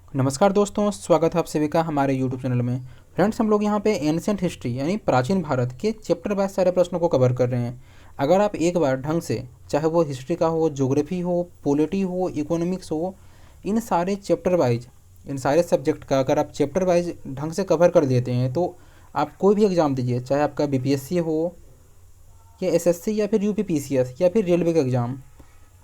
नमस्कार दोस्तों, स्वागत है आप सभी का हमारे यूट्यूब चैनल में। फ्रेंड्स, हम लोग यहाँ पे एंशिएंट हिस्ट्री यानी प्राचीन भारत के चैप्टर वाइज सारे प्रश्नों को कवर कर रहे हैं। अगर आप एक बार ढंग से, चाहे वो हिस्ट्री का हो, ज्योग्राफी हो, पॉलिटी हो, इकोनॉमिक्स हो, इन सारे चैप्टर वाइज, इन सारे सब्जेक्ट का अगर आप चैप्टर वाइज ढंग से कवर कर देते हैं तो आप कोई भी एग्ज़ाम दीजिए, चाहे आपका बीपीएससी हो या एसएससी या फिर यूपीपीसीएस या फिर रेलवे का एग्ज़ाम,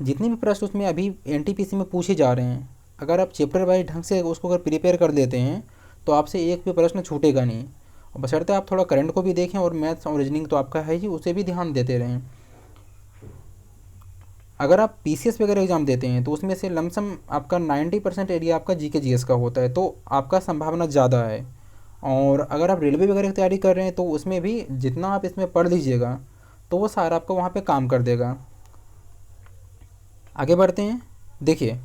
जितने भी प्रश्न उसमें अभी एनटीपीसी में पूछे जा रहे हैं, अगर आप चैप्टर वाइज ढंग से उसको अगर प्रिपेयर कर देते हैं तो आपसे एक भी प्रश्न छूटेगा नहीं। और बशर्ते आप थोड़ा करंट को भी देखें और मैथ्स और रीजनिंग तो आपका है ही, उसे भी ध्यान देते रहें। अगर आप पीसीएस वगैरह एग्जाम देते हैं तो उसमें से लमसम आपका 90% एरिया आपका जीके जीएस का होता है, तो आपका संभावना ज़्यादा है। और अगर आप रेलवे वगैरह की तैयारी कर रहे हैं तो उसमें भी जितना आप इसमें पढ़ लीजिएगा तो वो सारा आपका वहाँ पे काम कर देगा। आगे बढ़ते हैं। देखिए,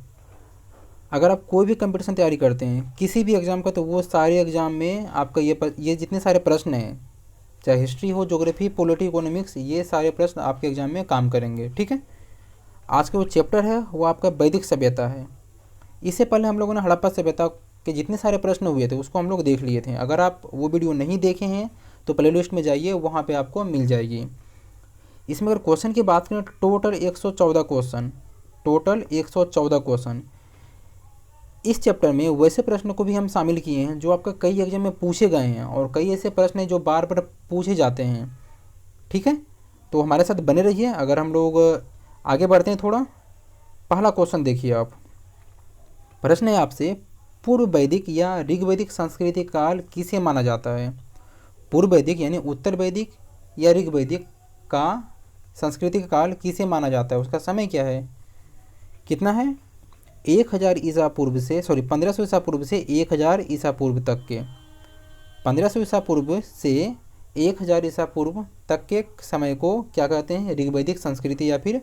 अगर आप कोई भी कंपटीशन तैयारी करते हैं किसी भी एग्ज़ाम का, तो वो सारे एग्ज़ाम में आपका ये जितने सारे प्रश्न हैं, चाहे हिस्ट्री हो, ज्योग्राफी, पॉलिटी, इकोनॉमिक्स, ये सारे प्रश्न आपके एग्ज़ाम में काम करेंगे। ठीक है। आज का वो चैप्टर है वो आपका वैदिक सभ्यता है। इससे पहले हम लोगों ने हड़प्पा सभ्यता के जितने सारे प्रश्न हुए थे उसको हम लोग देख लिए थे। अगर आप वो वीडियो नहीं देखे हैं तो प्ले लिस्ट में जाइए, वहाँ पर आपको मिल जाएगी। इसमें अगर क्वेश्चन की बात करें, टोटल 114 क्वेश्चन, टोटल 114 क्वेश्चन इस चैप्टर में वैसे प्रश्नों को भी हम शामिल किए हैं जो आपका कई एग्जाम में पूछे गए हैं, और कई ऐसे प्रश्न हैं जो बार बार पूछे जाते हैं। ठीक है, तो हमारे साथ बने रहिए। अगर हम लोग आगे बढ़ते हैं थोड़ा, पहला क्वेश्चन देखिए आप। प्रश्न है आपसे, पूर्व वैदिक या ऋग्वैदिक संस्कृति काल किसे माना जाता है? पूर्व वैदिक यानी उत्तर वैदिक या ऋग्वैदिक का संस्कृति काल किसे माना जाता है? उसका समय क्या है, कितना है? 1000 ईसा पूर्व से, 1500 ईसा पूर्व से 1000 ईसा पूर्व तक के, 1500 ईसा पूर्व से 1000 ईसा पूर्व तक के समय को क्या कहते हैं? ऋग्वैदिक संस्कृति या फिर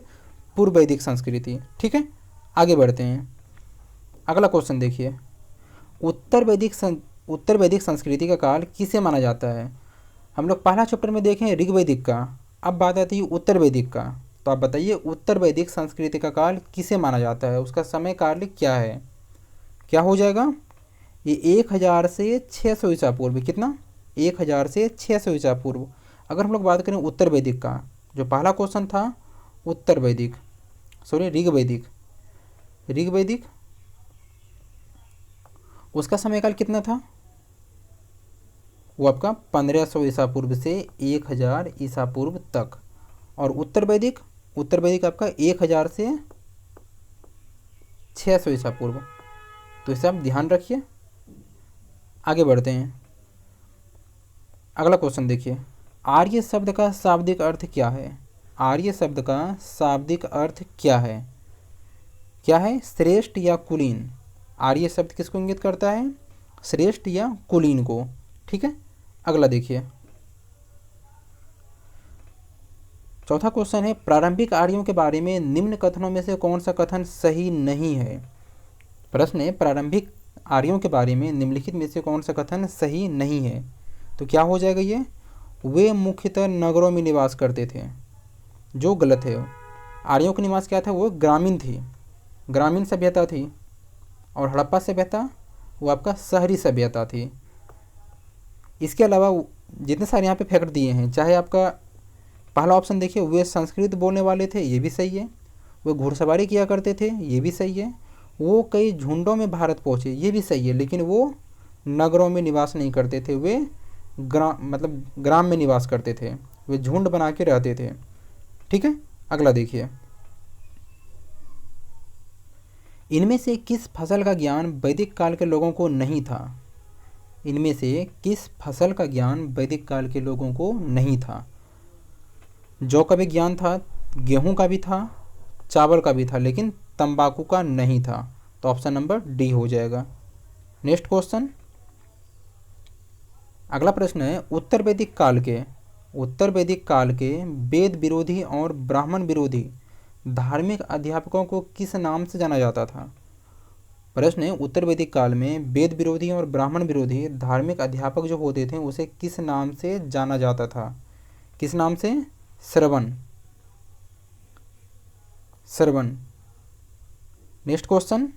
पूर्व वैदिक संस्कृति। ठीक है, आगे बढ़ते हैं। अगला क्वेश्चन देखिए, उत्तर वैदिक संस्कृति का काल किसे माना जाता है? हम लोग पहला चैप्टर में देखें ऋग्वैदिक का, अब बात आती है उत्तर वैदिक का। तो आप बताइए, उत्तर वैदिक संस्कृति का काल किसे माना जाता है? उसका समय काल क्या है? क्या हो जाएगा? ये 1000 से 600 ईसा पूर्व। कितना? 1000 से 600 ईसा पूर्व। अगर हम लोग बात करें उत्तर वैदिक का, जो पहला क्वेश्चन था उत्तर वैदिक, सॉरी ऋग्वैदिक, ऋग्वैदिक, उसका समय काल कितना था? वो आपका 1500 ईसा पूर्व से 1000 ईसा पूर्व तक। और उत्तर वैदिक, उत्तर वैदिक आपका 1000 से 600 ईसा पूर्व। तो इसे आप ध्यान रखिए। आगे बढ़ते हैं। अगला क्वेश्चन देखिए, आर्य शब्द का शाब्दिक अर्थ क्या है? आर्य शब्द का शाब्दिक अर्थ क्या है? क्या है? श्रेष्ठ या कुलीन। आर्य शब्द किसको इंगित करता है? श्रेष्ठ या कुलीन को। ठीक है, अगला देखिए। चौथा क्वेश्चन है, प्रारंभिक आर्यों के बारे में निम्न कथनों में से कौन सा कथन सही नहीं है? प्रश्न है, प्रारंभिक आर्यों के बारे में निम्नलिखित में से कौन सा कथन सही नहीं है? तो क्या हो जाएगा ये? वे मुख्यतः नगरों में निवास करते थे, जो गलत है। आर्यों का निवास क्या था? वो ग्रामीण थी, ग्रामीण सभ्यता थी। और हड़प्पा सभ्यता वो आपका शहरी सभ्यता थी। इसके अलावा जितने सारे यहाँ पे फैक्ट दिए हैं, चाहे आपका पहला ऑप्शन देखिए, वे संस्कृत बोलने वाले थे, ये भी सही है। वे घुड़सवारी किया करते थे, ये भी सही है। वो कई झुंडों में भारत पहुँचे, ये भी सही है। लेकिन वो नगरों में निवास नहीं करते थे, वे ग्राम में निवास करते थे, वे झुंड बना के रहते थे। ठीक है, अगला देखिए, इनमें से किस फसल का ज्ञान वैदिक काल के लोगों को नहीं था? इनमें से किस फसल का ज्ञान वैदिक काल के लोगों को नहीं था? जौ का भी ज्ञान था, गेहूं का भी था, चावल का भी था, लेकिन तंबाकू का नहीं था। तो ऑप्शन नंबर डी हो जाएगा। नेक्स्ट क्वेश्चन, अगला प्रश्न है, उत्तर वैदिक काल के वेद विरोधी और ब्राह्मण विरोधी धार्मिक अध्यापकों को किस नाम से जाना जाता था? प्रश्न है, उत्तर वैदिक काल में वेद विरोधी और ब्राह्मण विरोधी धार्मिक अध्यापक जो होते थे उसे किस नाम से जाना जाता था? किस नाम से? श्रवण, श्रवण। नेक्स्ट क्वेश्चन,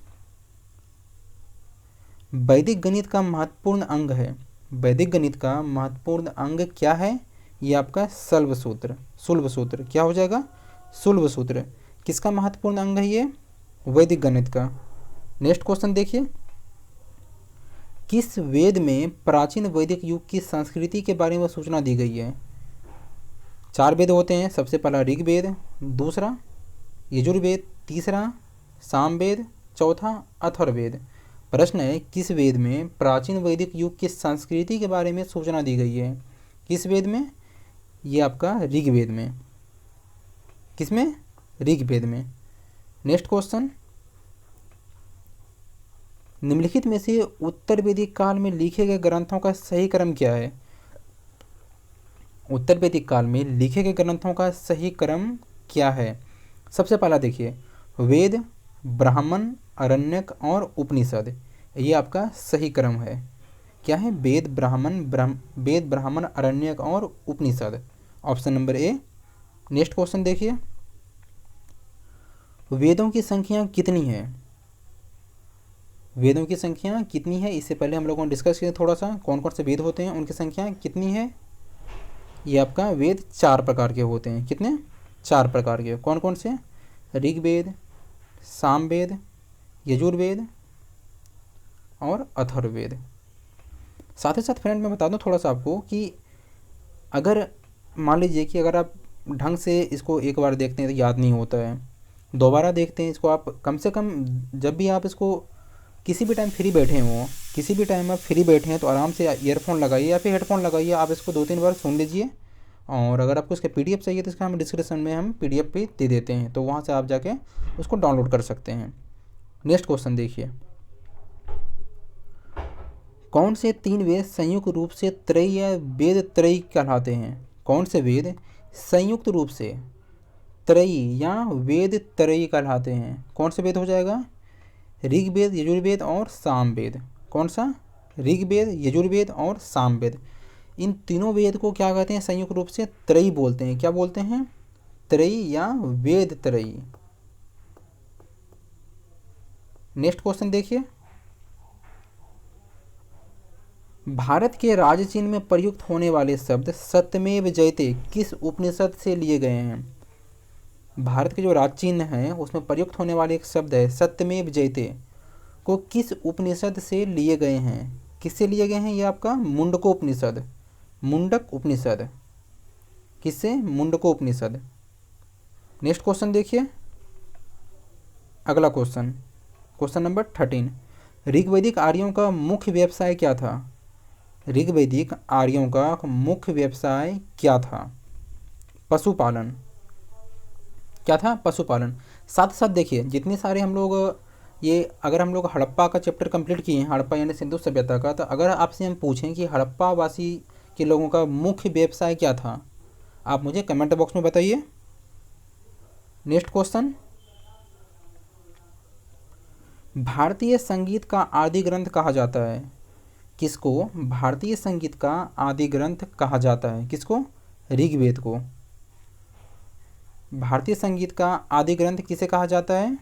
वैदिक गणित का महत्वपूर्ण अंग है। वैदिक गणित का महत्वपूर्ण अंग क्या है? ये आपका शल्ब सूत्र, शुल्ब सूत्र। क्या हो जाएगा? शुल्ब सूत्र। किसका महत्वपूर्ण अंग है ये? वैदिक गणित का। नेक्स्ट क्वेश्चन देखिए, किस वेद में प्राचीन वैदिक युग की संस्कृति के बारे में सूचना दी गई है? 4 वेद होते हैं। सबसे पहला ऋग्वेद, दूसरा यजुर्वेद, तीसरा सामवेद, चौथा अथर्ववेद। प्रश्न है, किस वेद में प्राचीन वैदिक युग की संस्कृति के बारे में सूचना दी गई है? किस वेद में? ये आपका ऋग्वेद में। किसमें? ऋग्वेद में। नेक्स्ट क्वेश्चन, निम्नलिखित में से उत्तर वैदिक काल में लिखे गए ग्रंथों का सही क्रम क्या है? उत्तर वैदिक काल में लिखे गए ग्रंथों का सही क्रम क्या है? सबसे पहला देखिए, वेद, ब्राह्मण, अरण्यक और उपनिषद। ये आपका सही क्रम है। क्या है? वेद, ब्राह्मण, अरण्यक और Upanishad. Option number A. Next question देखिए, वेदों की संख्या कितनी है? वेदों की संख्या कितनी है? इससे पहले हम लोगों ने डिस्कस किया थोड़ा सा, कौन कौन से वेद होते हैं, उनकी संख्या कितनी है। ये आपका वेद 4 प्रकार के होते हैं। कितने? 4 प्रकार के। कौन कौन से? ऋग्वेद, सामवेद, यजुर्वेद और अथर्ववेद। साथ ही साथ फ्रेंड मैं बता दूं थोड़ा सा आपको कि अगर मान लीजिए कि अगर आप ढंग से इसको एक बार देखते हैं तो याद नहीं होता है, दोबारा देखते हैं इसको आप, कम से कम जब भी आप इसको किसी भी टाइम फ्री बैठे हों, किसी भी टाइम आप फ्री बैठे हैं तो आराम से ईयरफोन लगाइए या फिर हेडफोन लगाइए, आप इसको 2-3 बार सुन लीजिए। और अगर आपको इसका PDF चाहिए तो इसका हम डिस्क्रिप्शन में हम PDF भी दे देते हैं, तो वहाँ से आप जाके उसको डाउनलोड कर सकते हैं। नेक्स्ट क्वेश्चन देखिए, कौन से 3 वेद संयुक्त रूप से त्रयी या वेद त्रयी कहलाते हैं? कौन से वेद संयुक्त रूप से त्रयी या वेद त्रयी कहलाते हैं? कौन से वेद हो जाएगा? ऋग्वेद, यजुर्वेद और सामवेद। कौन सा? ऋग्वेद, यजुर्वेद और सामवेद। इन तीनों वेद को क्या कहते हैं? संयुक्त रूप से त्रयी बोलते हैं। क्या बोलते हैं? त्रयी या वेद त्रयी। नेक्स्ट क्वेश्चन देखिए, भारत के राज्य चिन्ह में प्रयुक्त होने वाले शब्द सत्यमेव जयते किस उपनिषद से लिए गए हैं? भारत के जो राज्य चिन्ह हैं उसमें प्रयुक्त होने वाले एक शब्द है सत्यमेव जयते, को किस उपनिषद से लिए गए हैं? किससे लिए गए हैं? ये आपका मुंडको उपनिषद, मुंडक उपनिषद। किससे? मुंडको उपनिषद। नेक्स्ट क्वेश्चन देखिए, अगला क्वेश्चन, क्वेश्चन नंबर 13, ऋग्वैदिक आर्यों का मुख्य व्यवसाय क्या था? ऋग्वैदिक आर्यों का मुख्य व्यवसाय क्या था? पशुपालन। क्या था? पशुपालन। साथ साथ देखिए, जितने सारे हम लोग ये, अगर हम लोग हड़प्पा का चैप्टर कंप्लीट किए हैं, हड़प्पा यानी सिंधु सभ्यता का, तो अगर आपसे हम पूछें कि हड़प्पा वासी के लोगों का मुख्य व्यवसाय क्या था, आप मुझे कमेंट बॉक्स में बताइए। नेक्स्ट क्वेश्चन, भारतीय संगीत का आदि ग्रंथ कहा जाता है? किसको भारतीय संगीत का आदि ग्रंथ कहा जाता है? किसको? ऋग्वेद को। भारतीय संगीत का आदि ग्रंथ किसे कहा जाता है?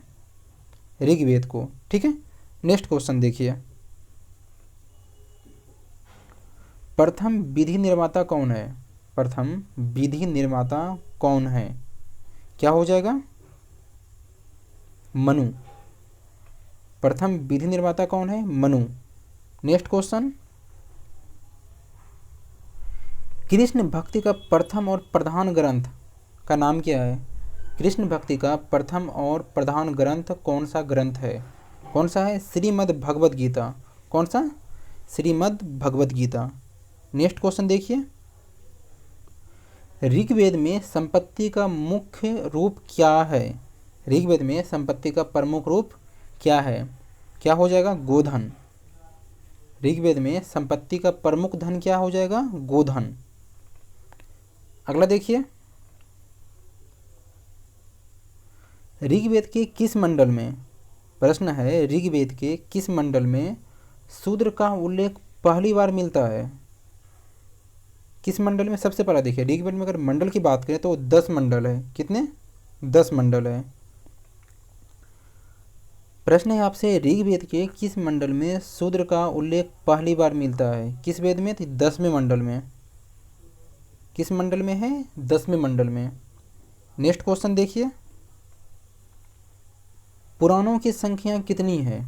ऋग्वेद को। ठीक है। नेक्स्ट क्वेश्चन देखिए, प्रथम विधि निर्माता कौन है? प्रथम विधि निर्माता कौन है? क्या हो जाएगा? मनु। प्रथम विधि निर्माता कौन है? मनु। नेक्स्ट क्वेश्चन, कृष्ण भक्ति का प्रथम और प्रधान ग्रंथ का नाम क्या है? कृष्ण भक्ति का प्रथम और प्रधान ग्रंथ कौन सा ग्रंथ है? कौन सा है? श्रीमद् भगवद गीता। कौन सा? श्रीमद् भगवद गीता। नेक्स्ट क्वेश्चन देखिए, ऋग्वेद में संपत्ति का मुख्य रूप क्या है? ऋग्वेद में संपत्ति का प्रमुख रूप क्या है? क्या हो जाएगा? गोधन। ऋग्वेद में संपत्ति का प्रमुख धन क्या हो जाएगा? गोधन। अगला देखिए, ऋग्वेद के किस मंडल में, प्रश्न है, ऋग्वेद के किस मंडल में शूद्र का उल्लेख पहली बार मिलता है? किस मंडल में? सबसे पहला देखिए, ऋग्वेद में अगर मंडल की बात करें तो 10 मंडल है। कितने? 10 मंडल है। प्रश्न है आपसे, ऋग्वेद के किस मंडल में शूद्र का उल्लेख पहली बार मिलता है? किस वेद में? तो 10वें मंडल में। किस मंडल में है? 10वें मंडल में। नेक्स्ट क्वेश्चन देखिए, पुराणों की संख्या कितनी है?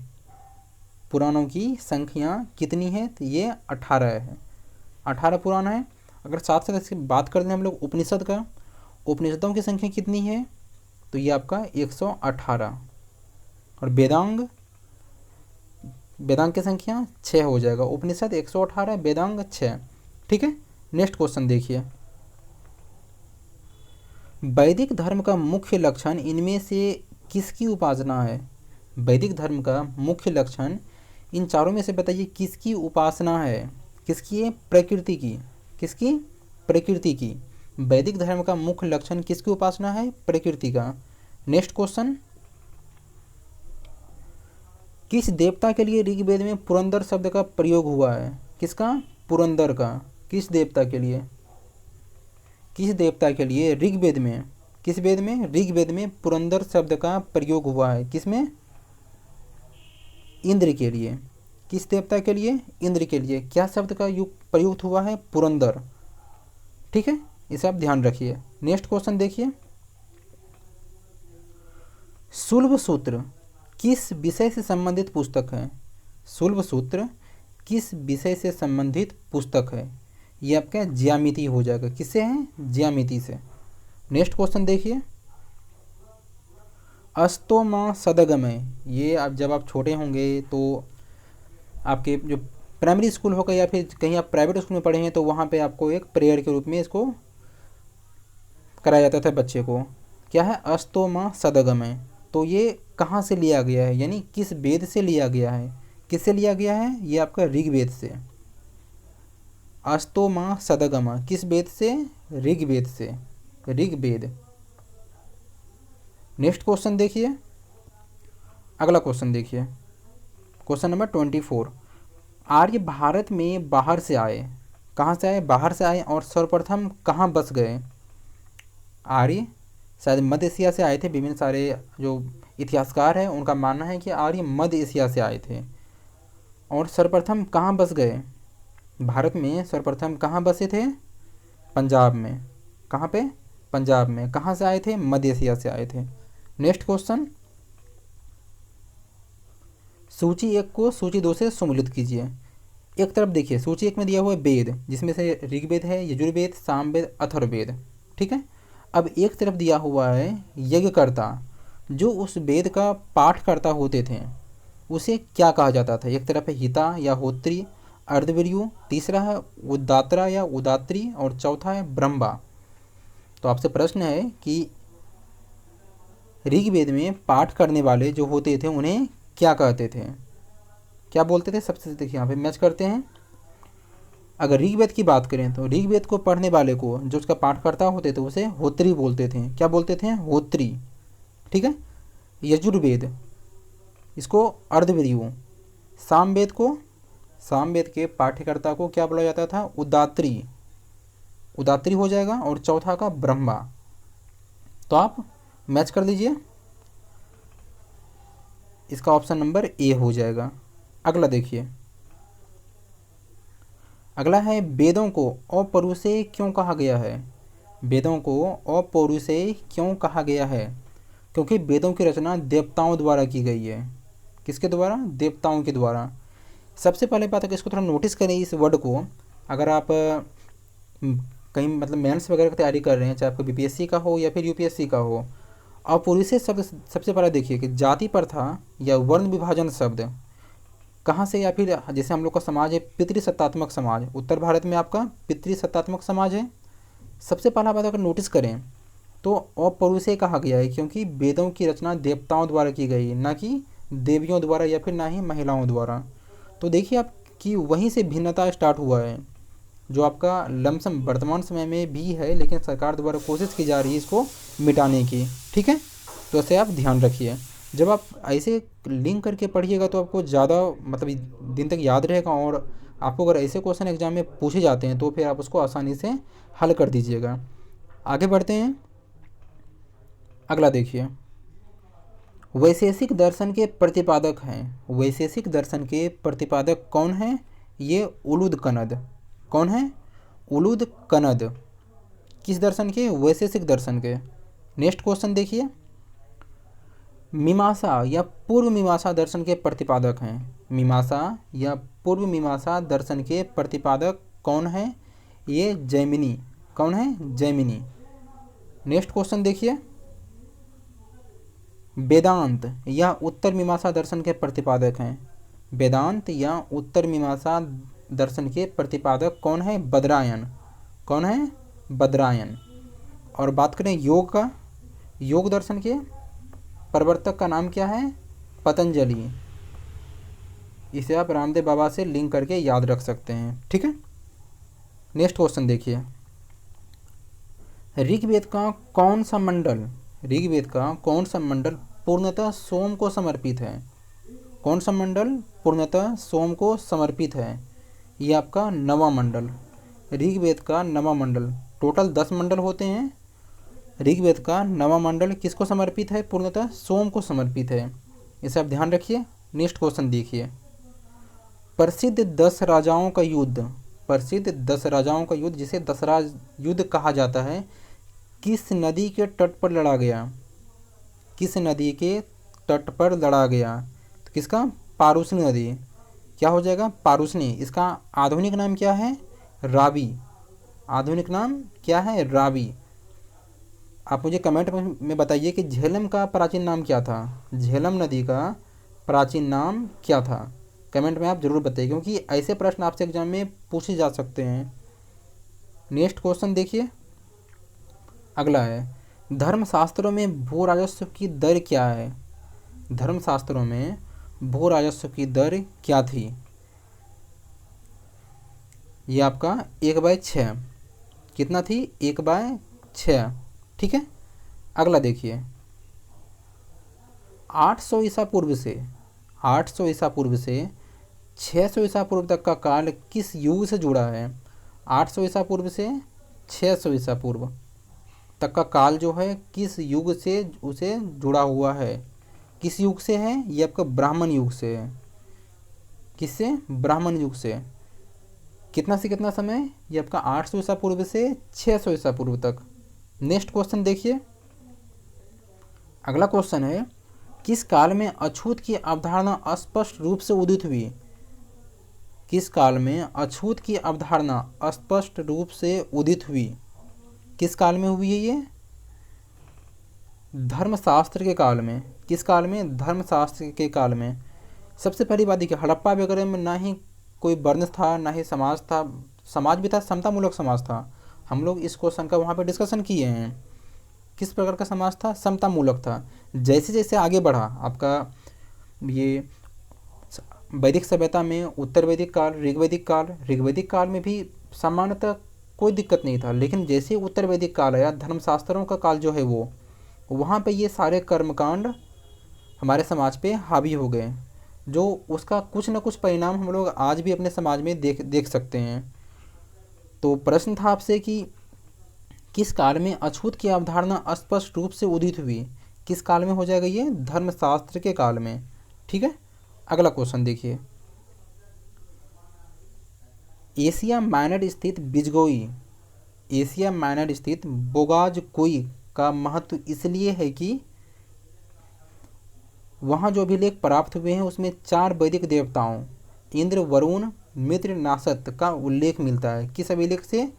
पुराणों की संख्या कितनी है? तो ये 18 है। 18 पुराण है। अगर साथ साथ इसकी बात करते हैं हम लोग उपनिषद का, उपनिषदों की संख्या कितनी है? तो ये आपका 118। और वेदांग, वेदांग की संख्या 6 हो जाएगा। उपनिषद 118, वेदांग 6। ठीक है। नेक्स्ट क्वेश्चन देखिए, वैदिक धर्म का मुख्य लक्षण इनमें से किसकी उपासना है? वैदिक धर्म का मुख्य लक्षण इन चारों में से बताइए किसकी उपासना है? किसकी है? प्रकृति की। किसकी? प्रकृति की। वैदिक धर्म का मुख्य लक्षण किसकी उपासना है? प्रकृति का। नेक्स्ट क्वेश्चन, किस देवता के लिए ऋग्वेद में पुरंदर शब्द का प्रयोग हुआ है? किसका? पुरंदर का। किस देवता के लिए? किस देवता के लिए ऋग्वेद में, किस वेद में? ऋग्वेद में पुरंदर शब्द का प्रयोग हुआ है। किसमें? इंद्र के लिए। किस देवता के लिए? इंद्र के लिए। क्या शब्द का प्रयुक्त हुआ है? पुरंदर। ठीक है, इसे आप ध्यान रखिए। नेक्स्ट क्वेश्चन देखिए, शुल्ब सूत्र किस विषय से संबंधित पुस्तक है? शुल्ब सूत्र किस विषय से संबंधित पुस्तक है? ये आपका ज्यामिति हो जाएगा। किससे है? ज्यामिति से। नेक्स्ट क्वेश्चन देखिए, अस्तोमा सदगमय, ये आप जब आप छोटे होंगे तो आपके जो प्राइमरी स्कूल होगा या फिर कहीं आप प्राइवेट स्कूल में पढ़े हैं तो वहाँ पे आपको एक प्रेयर के रूप में इसको कराया जाता था बच्चे को। क्या है? अस्तोमा सदगमय। तो ये कहाँ से लिया गया है, यानी किस वेद से लिया गया है? किससे लिया गया है? ये आपका ऋग्वेद से। अस्तोमा सदगमा किस वेद से? ऋग्वेद से। ऋग्वेद। नेक्स्ट क्वेश्चन देखिए, अगला क्वेश्चन देखिए, क्वेश्चन नंबर 24, आर्य भारत में बाहर से आए। कहाँ से आए? बाहर से आए। और सर्वप्रथम कहाँ बस गए? आर्य शायद मध्य एशिया से आए थे। विभिन्न सारे जो इतिहासकार हैं उनका मानना है कि आर्य मध्य एशिया से आए थे। और सर्वप्रथम कहाँ बस गए? भारत में सर्वप्रथम कहाँ बसे थे? पंजाब में। कहाँ पे? पंजाब में। कहाँ से आए थे? मध्य एशिया से आए थे। नेक्स्ट क्वेश्चन, सूची 1 को सूची 2 से सम्मिलित कीजिए। एक तरफ देखिए, सूची 1 में दिया हुआ है वेद, जिसमें से ऋग्वेद है, यजुर्वेद, सामवेद, अथर्ववेद। ठीक है। अब एक तरफ दिया हुआ है यज्ञकर्ता, जो उस वेद का पाठ करता होते थे, उसे क्या कहा जाता था? एक तरफ है हिता या होत्री, अर्धवीर्यु, तीसरा है उदात्रा या उदात्री, और चौथा है ब्रह्मा। तो आपसे प्रश्न है कि ऋग्वेद में पाठ करने वाले जो होते थे उन्हें क्या कहते थे? क्या बोलते थे? सबसे देखिए यहाँ पे मैच करते हैं। अगर ऋग्वेद की बात करें तो ऋग्वेद को पढ़ने वाले को, जो उसका पाठकर्ता होते थे, उसे होत्री बोलते थे। क्या बोलते थे? होत्री। ठीक है। यजुर्वेद, इसको अर्धवीर्यु। सामवेद को, सामवेद के पाठ्यकर्ता को क्या बोला जाता था? उदात्री। उदात्री हो जाएगा। और चौथा का ब्रह्मा। तो आप मैच कर दीजिए, इसका ऑप्शन नंबर ए हो जाएगा। अगला देखिए, अगला है वेदों को अपौरुषेय क्यों कहा गया है? वेदों को अपौरुषेय क्यों कहा गया है? क्योंकि वेदों की रचना देवताओं द्वारा की गई है। किसके द्वारा? देवताओं के द्वारा। सबसे पहले बात है कि इसको थोड़ा नोटिस करें इस वर्ड को। अगर आप कहीं मतलब मेंस वगैरह की तैयारी कर रहे हैं, चाहे आपको बीपीएससी का हो या फिर यूपीएससी का हो, अपौरुषेय शब्द सबसे पहले देखिए कि जाति प्रथा या वर्ण विभाजन शब्द कहाँ से, या फिर जैसे हम लोग का समाज है पितृसत्तात्मक समाज, उत्तर भारत में आपका पितृसत्तात्मक समाज है। सबसे पहला बात अगर नोटिस करें तो अपौरुषेय कहा गया है क्योंकि वेदों की रचना देवताओं द्वारा की गई है, ना कि देवियों द्वारा या फिर ना ही महिलाओं द्वारा। तो देखिए आप कि वहीं से भिन्नता स्टार्ट हुआ है, जो आपका लमसम वर्तमान समय में भी है, लेकिन सरकार द्वारा कोशिश की जा रही है इसको मिटाने की। ठीक है। तो ऐसे आप ध्यान रखिए। जब आप ऐसे लिंक करके पढ़िएगा तो आपको ज़्यादा मतलब दिन तक याद रहेगा, और आपको अगर ऐसे क्वेश्चन एग्जाम में पूछे जाते हैं तो फिर आप उसको आसानी से हल कर दीजिएगा। आगे बढ़ते हैं। अगला देखिए, वैशेषिक दर्शन के प्रतिपादक हैं, वैशेषिक दर्शन के प्रतिपादक कौन हैं? ये उलूद कनद। कौन है? उलूद कनद। किस दर्शन के? वैशेषिक दर्शन के। नेक्स्ट क्वेश्चन देखिए, मीमांसा या पूर्व मीमांसा दर्शन के प्रतिपादक हैं, मीमांसा या पूर्व मीमांसा दर्शन के प्रतिपादक कौन है? ये जैमिनी। कौन है? जैमिनी। नेक्स्ट क्वेश्चन देखिए, वेदांत या उत्तर मीमांसा दर्शन के प्रतिपादक हैं, वेदांत या उत्तर मीमांसा दर्शन के प्रतिपादक कौन है? बदरायन। कौन है? बदरायन। और बात करें योग का, योग दर्शन के प्रवर्तक का नाम क्या है? पतंजलि। इसे आप रामदेव बाबा से लिंक करके याद रख सकते हैं, ठीक है। नेक्स्ट क्वेश्चन देखिए, ऋग्वेद का कौन सा मंडल, ऋग्वेद का कौन सा मंडल पूर्णतः सोम को समर्पित है? कौन सा मंडल पूर्णतः सोम को समर्पित है? ये आपका नवा मंडल, ऋग्वेद का नवा मंडल। टोटल 10 मंडल होते हैं। ऋग्वेद का नवा मंडल किसको समर्पित है? पूर्णतः सोम को समर्पित है। इसे आप ध्यान रखिए। नेक्स्ट क्वेश्चन देखिए, प्रसिद्ध 10 राजाओं का युद्ध, प्रसिद्ध 10 राजाओं का युद्ध जिसे दशराज युद्ध कहा जाता है, किस नदी के तट पर लड़ा गया? किस नदी के तट पर लड़ा गया? तो किसका? पारुसनी नदी। क्या हो जाएगा? पारुसनी। इसका आधुनिक नाम क्या है? रावी। आधुनिक नाम क्या है? रावी। आप मुझे कमेंट में बताइए कि झेलम का प्राचीन नाम क्या था? झेलम नदी का प्राचीन नाम क्या था? कमेंट में आप जरूर बताइए, क्योंकि ऐसे प्रश्न आपसे एग्जाम में पूछे जा सकते हैं। नेक्स्ट क्वेश्चन देखिए, अगला है, धर्मशास्त्रों में भू राजस्व की दर क्या है? धर्मशास्त्रों में भू राजस्व की दर क्या थी? ये आपका 1/6। कितना थी? 1/6, ठीक है। अगला देखिए, 800 ईसा पूर्व से 800 ईसा पूर्व से 600 ईसा पूर्व तक का काल किस युग से जुड़ा है? 800 ईसा पूर्व से 600 ईसा पूर्व तक का काल जो है किस युग से उसे जुड़ा हुआ है? किस युग से है? ये आपका ब्राह्मण युग से है। किससे? ब्राह्मण युग से। कितना से कितना समय? ये आपका 800 ईसा पूर्व से 600 ईसा पूर्व तक। नेक्स्ट क्वेश्चन देखिए, अगला क्वेश्चन है, किस काल में अछूत की अवधारणा स्पष्ट रूप से उदित हुई? किस काल में अछूत की अवधारणा स्पष्ट रूप से उदित हुई? किस काल में हुई है ये? धर्मशास्त्र के काल में। किस काल में? धर्मशास्त्र के काल में। सबसे पहली बात देखिए, हड़प्पा वगैरह में ना ही कोई वर्ण था, ना ही समाज था। समाज भी था, समतामूलक समाज था। हम लोग इस क्वेश्चन का वहाँ पे डिस्कशन किए हैं। किस प्रकार का समाज था? समतामूलक था। जैसे जैसे आगे बढ़ा आपका ये वैदिक सभ्यता में, उत्तर वैदिक काल, ऋग्वैदिक काल में भी सामान्यतः कोई दिक्कत नहीं था, लेकिन जैसे उत्तर वैदिक काल आया, धर्मशास्त्रों का काल जो है वो, वहाँ पे ये सारे कर्मकांड हमारे समाज पे हावी हो गए, जो उसका कुछ न कुछ परिणाम हम लोग आज भी अपने समाज में देख सकते हैं। तो प्रश्न था आपसे कि किस काल में अछूत की अवधारणा स्पष्ट रूप से उदित हुई? किस काल में हो जाएगा ये? धर्मशास्त्र के काल में, ठीक है। अगला क्वेश्चन देखिए, एशिया माइनर स्थित बिजगोई, एशिया माइनर स्थित बोगाजकोई का महत्व इसलिए है कि वहाँ जो अभिलेख प्राप्त हुए हैं उसमें 4 वैदिक देवताओं इंद्र, वरुण, मित्र, नासत का उल्लेख मिलता है। किस अभिलेख से?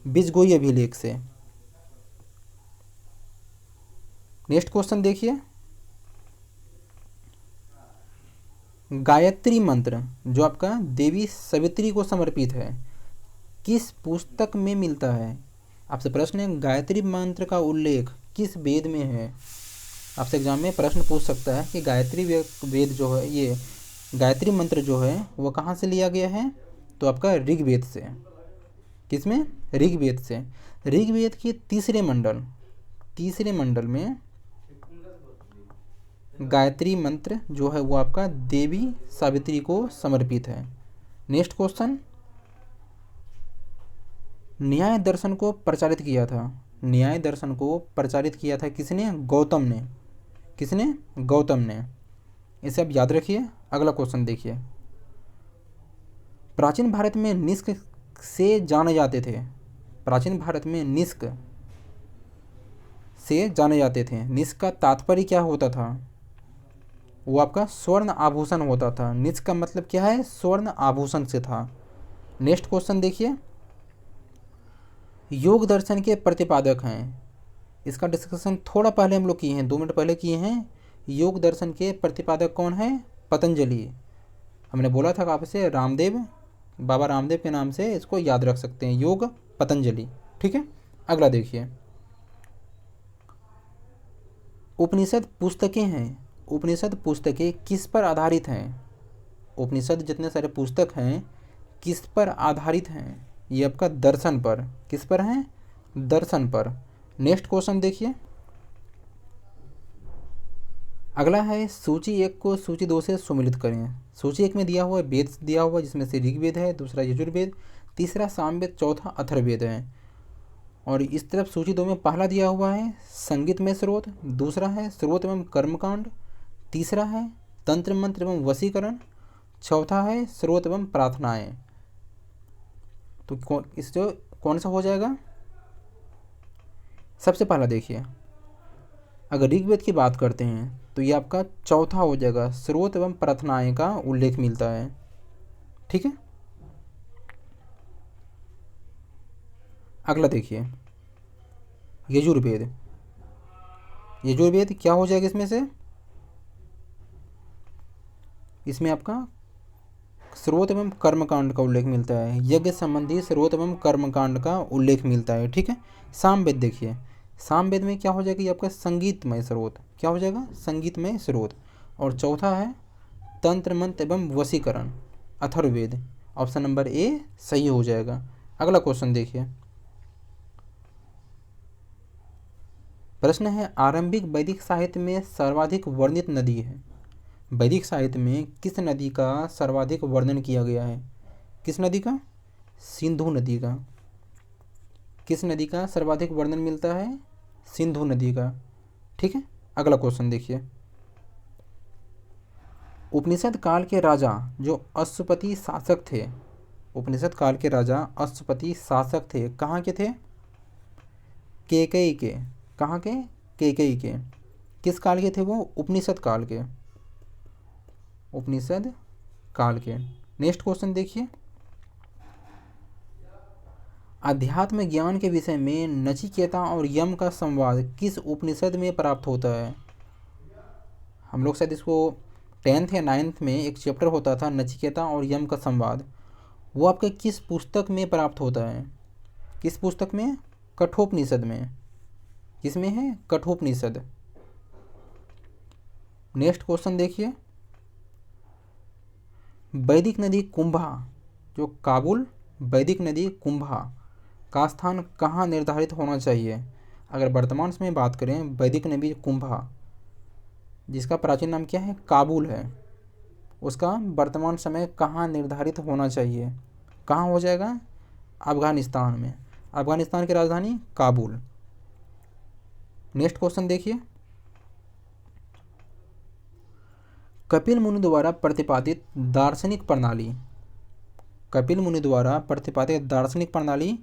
बिजगोई अभिलेख से। नेक्स्ट क्वेश्चन देखिए, गायत्री मंत्र जो आपका देवी सवित्री को समर्पित है, किस पुस्तक में मिलता है? आपसे प्रश्न है, गायत्री मंत्र का उल्लेख किस वेद में है? आपसे एग्जाम में प्रश्न पूछ सकता है कि गायत्री वेद जो है, ये गायत्री मंत्र जो है वो कहाँ से लिया गया है? तो आपका ऋग्वेद से। किसमें? ऋग्वेद से। ऋग्वेद के तीसरे मंडल में गायत्री मंत्र जो है वो आपका देवी सावित्री को समर्पित है। नेक्स्ट क्वेश्चन, न्याय दर्शन को प्रचारित किया था, न्याय दर्शन को प्रचारित किया था किसने? गौतम ने। किसने? गौतम ने। इसे आप याद रखिए। अगला क्वेश्चन देखिए, प्राचीन भारत में निष्क से जाने जाते थे, प्राचीन भारत में निष्क से जाने जाते थे, निष्क का तात्पर्य क्या होता था? वो आपका स्वर्ण आभूषण होता था। निष्क का मतलब क्या है? स्वर्ण आभूषण से था। नेक्स्ट क्वेश्चन देखिए, योग दर्शन के प्रतिपादक हैं, इसका डिस्कशन थोड़ा पहले हम लोग किए हैं, 2 मिनट पहले किए हैं। योग दर्शन के प्रतिपादक कौन है? पतंजलि। हमने बोला था आपसे रामदेव, बाबा रामदेव के नाम से इसको याद रख सकते हैं, योग पतंजलि। ठीक है, अगला देखिए, उपनिषद पुस्तकें हैं, उपनिषद पुस्तकें किस पर आधारित हैं? उपनिषद जितने सारे पुस्तक हैं किस पर आधारित हैं? ये आपका दर्शन पर। किस पर हैं? दर्शन पर। नेक्स्ट क्वेश्चन देखिए, अगला है सूची 1 को सूची 2 से सुमिलित करें। सूची 1 में दिया हुआ है वेद दिया हुआ है, जिसमें से ऋग्वेद है, दूसरा यजुर्वेद, तीसरा सामवेद, चौथा अथर्ववेद है। और इस तरफ सूची 2 में पहला दिया हुआ है संगीत में स्रोत, दूसरा है स्रोत एवं कर्मकांड, तीसरा है तंत्र मंत्र एवं वशीकरण, चौथा है स्रोत एवं प्रार्थनाएं। तो इस जो कौन सा हो जाएगा? सबसे पहला देखिए, अगर ऋग्वेद की बात करते हैं तो ये आपका चौथा हो जाएगा, स्रोत एवं प्रार्थनाएं का उल्लेख मिलता है। ठीक है, अगला देखिए, यजुर्वेद। यजुर्वेद क्या हो जाएगा इसमें से? इसमें आपका स्रोत एवं कर्मकांड का उल्लेख मिलता है, यज्ञ संबंधी स्रोत एवं कर्मकांड का उल्लेख मिलता है। ठीक है, सामवेद देखिए, सामवेद में क्या हो जाएगा? ये आपका संगीतमय स्रोत। क्या हो जाएगा? संगीतमय स्रोत। और चौथा है तंत्र मंत्र एवं वशीकरण, अथर्ववेद। ऑप्शन नंबर ए सही हो जाएगा। अगला क्वेश्चन देखिए, प्रश्न है आरंभिक वैदिक साहित्य में सर्वाधिक वर्णित नदी है। वैदिक साहित्य में किस नदी का सर्वाधिक वर्णन किया गया है? किस नदी का? सिंधु नदी का। किस नदी का सर्वाधिक वर्णन मिलता है? सिंधु नदी का। ठीक है, अगला क्वेश्चन देखिए, उपनिषद काल के राजा जो अश्वपति शासक थे, उपनिषद काल के राजा अश्वपति शासक थे, कहाँ के थे? केकई के। कहाँ के? केकई के। किस काल के थे वो? उपनिषद काल के, उपनिषद काल के। नेक्स्ट क्वेश्चन देखिए, अध्यात्म ज्ञान के विषय में नचिकेता और यम का संवाद किस उपनिषद में प्राप्त होता है? हम लोग शायद इसको 10th या 9th में एक चैप्टर होता था नचिकेता और यम का संवाद, वो आपके किस पुस्तक में प्राप्त होता है? किस पुस्तक में? कठोपनिषद में। किसमें है? कठोपनिषद। नेक्स्ट क्वेश्चन देखिए, वैदिक नदी कुंभा, जो काबुल वैदिक नदी कुंभा का स्थान कहाँ निर्धारित होना चाहिए? अगर वर्तमान समय में बात करें, वैदिक नदी कुंभा जिसका प्राचीन नाम क्या है? काबुल है, उसका वर्तमान समय कहाँ निर्धारित होना चाहिए? कहाँ हो जाएगा? अफगानिस्तान में। अफगानिस्तान की राजधानी काबुल। नेक्स्ट क्वेश्चन देखिए, कपिल मुनि द्वारा प्रतिपादित दार्शनिक प्रणाली, कपिल मुनि द्वारा प्रतिपादित दार्शनिक प्रणाली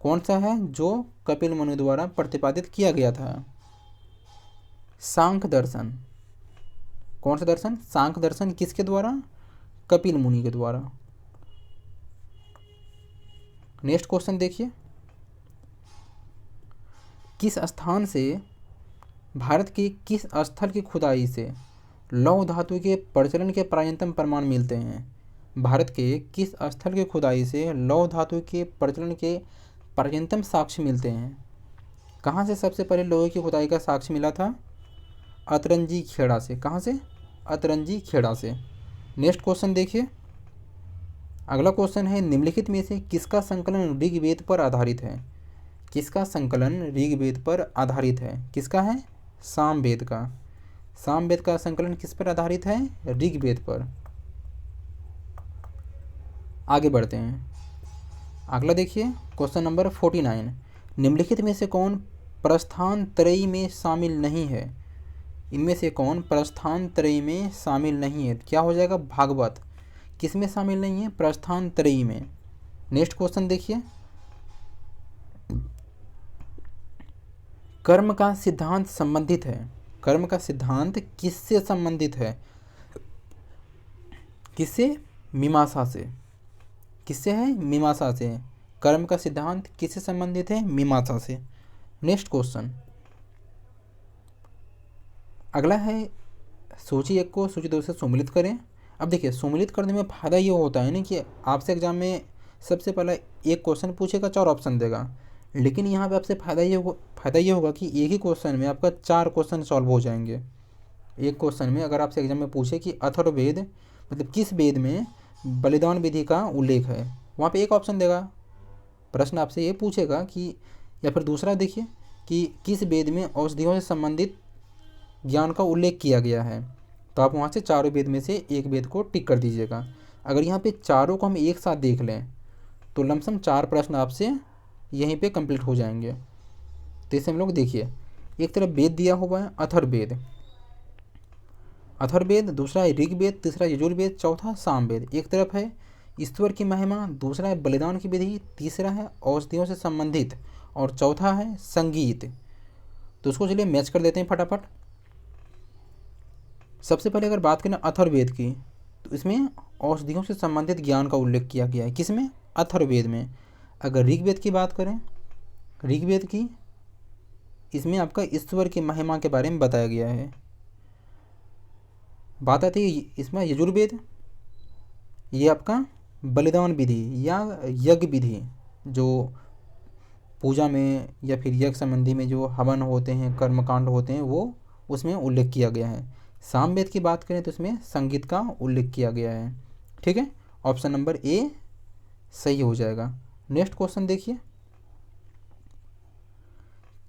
कौन सा है जो कपिल मुनि द्वारा प्रतिपादित किया गया था? सांख्य दर्शन। कौन सा दर्शन? सांख्य दर्शन। किसके द्वारा? कपिल मुनि के द्वारा। नेक्स्ट क्वेश्चन देखिए, किस स्थान से भारत के किस स्थल की खुदाई से लौह धातु के प्रचलन के प्राचीनतम प्रमाण मिलते हैं? भारत के किस स्थल की खुदाई से लौह धातु के प्रचलन के प्राचीनतम साक्ष्य मिलते हैं? कहाँ से सबसे पहले लोहे की खुदाई का साक्ष्य मिला था? अतरंजी खेड़ा से। कहाँ से? अतरंजी खेड़ा से। नेक्स्ट क्वेश्चन देखिए, अगला क्वेश्चन है निम्नलिखित में से किसका संकलन ऋग्वेद पर आधारित है? किसका संकलन ऋग्वेद पर आधारित है? किसका है? सामवेद का। सामवेद का संकलन किस पर आधारित है? ऋग्वेद पर। आगे बढ़ते हैं, अगला देखिए क्वेश्चन नंबर 49, निम्नलिखित में से कौन प्रस्थान त्रयी में शामिल नहीं है? इनमें से कौन प्रस्थान त्रयी में शामिल नहीं है? क्या हो जाएगा? भागवत। किस में शामिल नहीं है? प्रस्थान त्रयी में। नेक्स्ट क्वेश्चन देखिए, कर्म का सिद्धांत संबंधित है। कर्म का सिद्धांत किससे संबंधित है? किससे? मीमांसा से। किससे है? मीमांसा से। कर्म का सिद्धांत किससे संबंधित है? मीमांसा से। नेक्स्ट क्वेश्चन अगला है, सूची 1 को सूची 2 से सम्मिलित करें। अब देखिए, सम्मिलित करने में फ़ायदा ये होता है ना कि आपसे एग्जाम में सबसे पहले एक क्वेश्चन पूछेगा, 4 ऑप्शन देगा। लेकिन यहाँ पे आपसे फ़ायदा ये होगा कि एक ही क्वेश्चन में आपका 4 क्वेश्चन सॉल्व हो जाएंगे। एक क्वेश्चन में अगर आपसे एग्जाम में पूछे कि अथर्ववेद मतलब किस वेद में बलिदान विधि का उल्लेख है, वहाँ पे एक ऑप्शन देगा। प्रश्न आपसे ये पूछेगा कि, या फिर दूसरा देखिए कि किस वेद में औषधियों से संबंधित ज्ञान का उल्लेख किया गया है, तो आप वहाँ से चारों वेद में से एक वेद को टिक कर दीजिएगा। अगर यहाँ पे चारों को हम एक साथ देख लें तो लमसम 4 प्रश्न आपसे यहीं पे कंप्लीट हो जाएंगे। तो इसे हम लोग देखिए, एक तरफ वेद दिया हुआ है अथर्ववेद, अथर्ववेद, दूसरा है ऋग्वेद, तीसरा यजुर्वेद, चौथा सामवेद। एक तरफ है ईश्वर की महिमा, दूसरा है बलिदान की विधि, तीसरा है औषधियों से संबंधित और चौथा है संगीत। तो उसको चलिए मैच कर देते हैं फटाफट। सबसे पहले अगर बात करें अथर्ववेद की, तो इसमें औषधियों से संबंधित ज्ञान का उल्लेख किया गया है। किसमें? अथर्ववेद में। अगर ऋग्वेद की बात करें, ऋग्वेद की, इसमें आपका ईश्वर की महिमा के बारे में बताया गया है। बात आती है इसमें यजुर्वेद, ये आपका बलिदान विधि या यज्ञ विधि, जो पूजा में या फिर यज्ञ संबंधी में जो हवन होते हैं, कर्मकांड होते हैं, वो उसमें उल्लेख किया गया है। सामवेद की बात करें तो इसमें संगीत का उल्लेख किया गया है। ठीक है, ऑप्शन नंबर ए सही हो जाएगा। नेक्स्ट क्वेश्चन देखिए,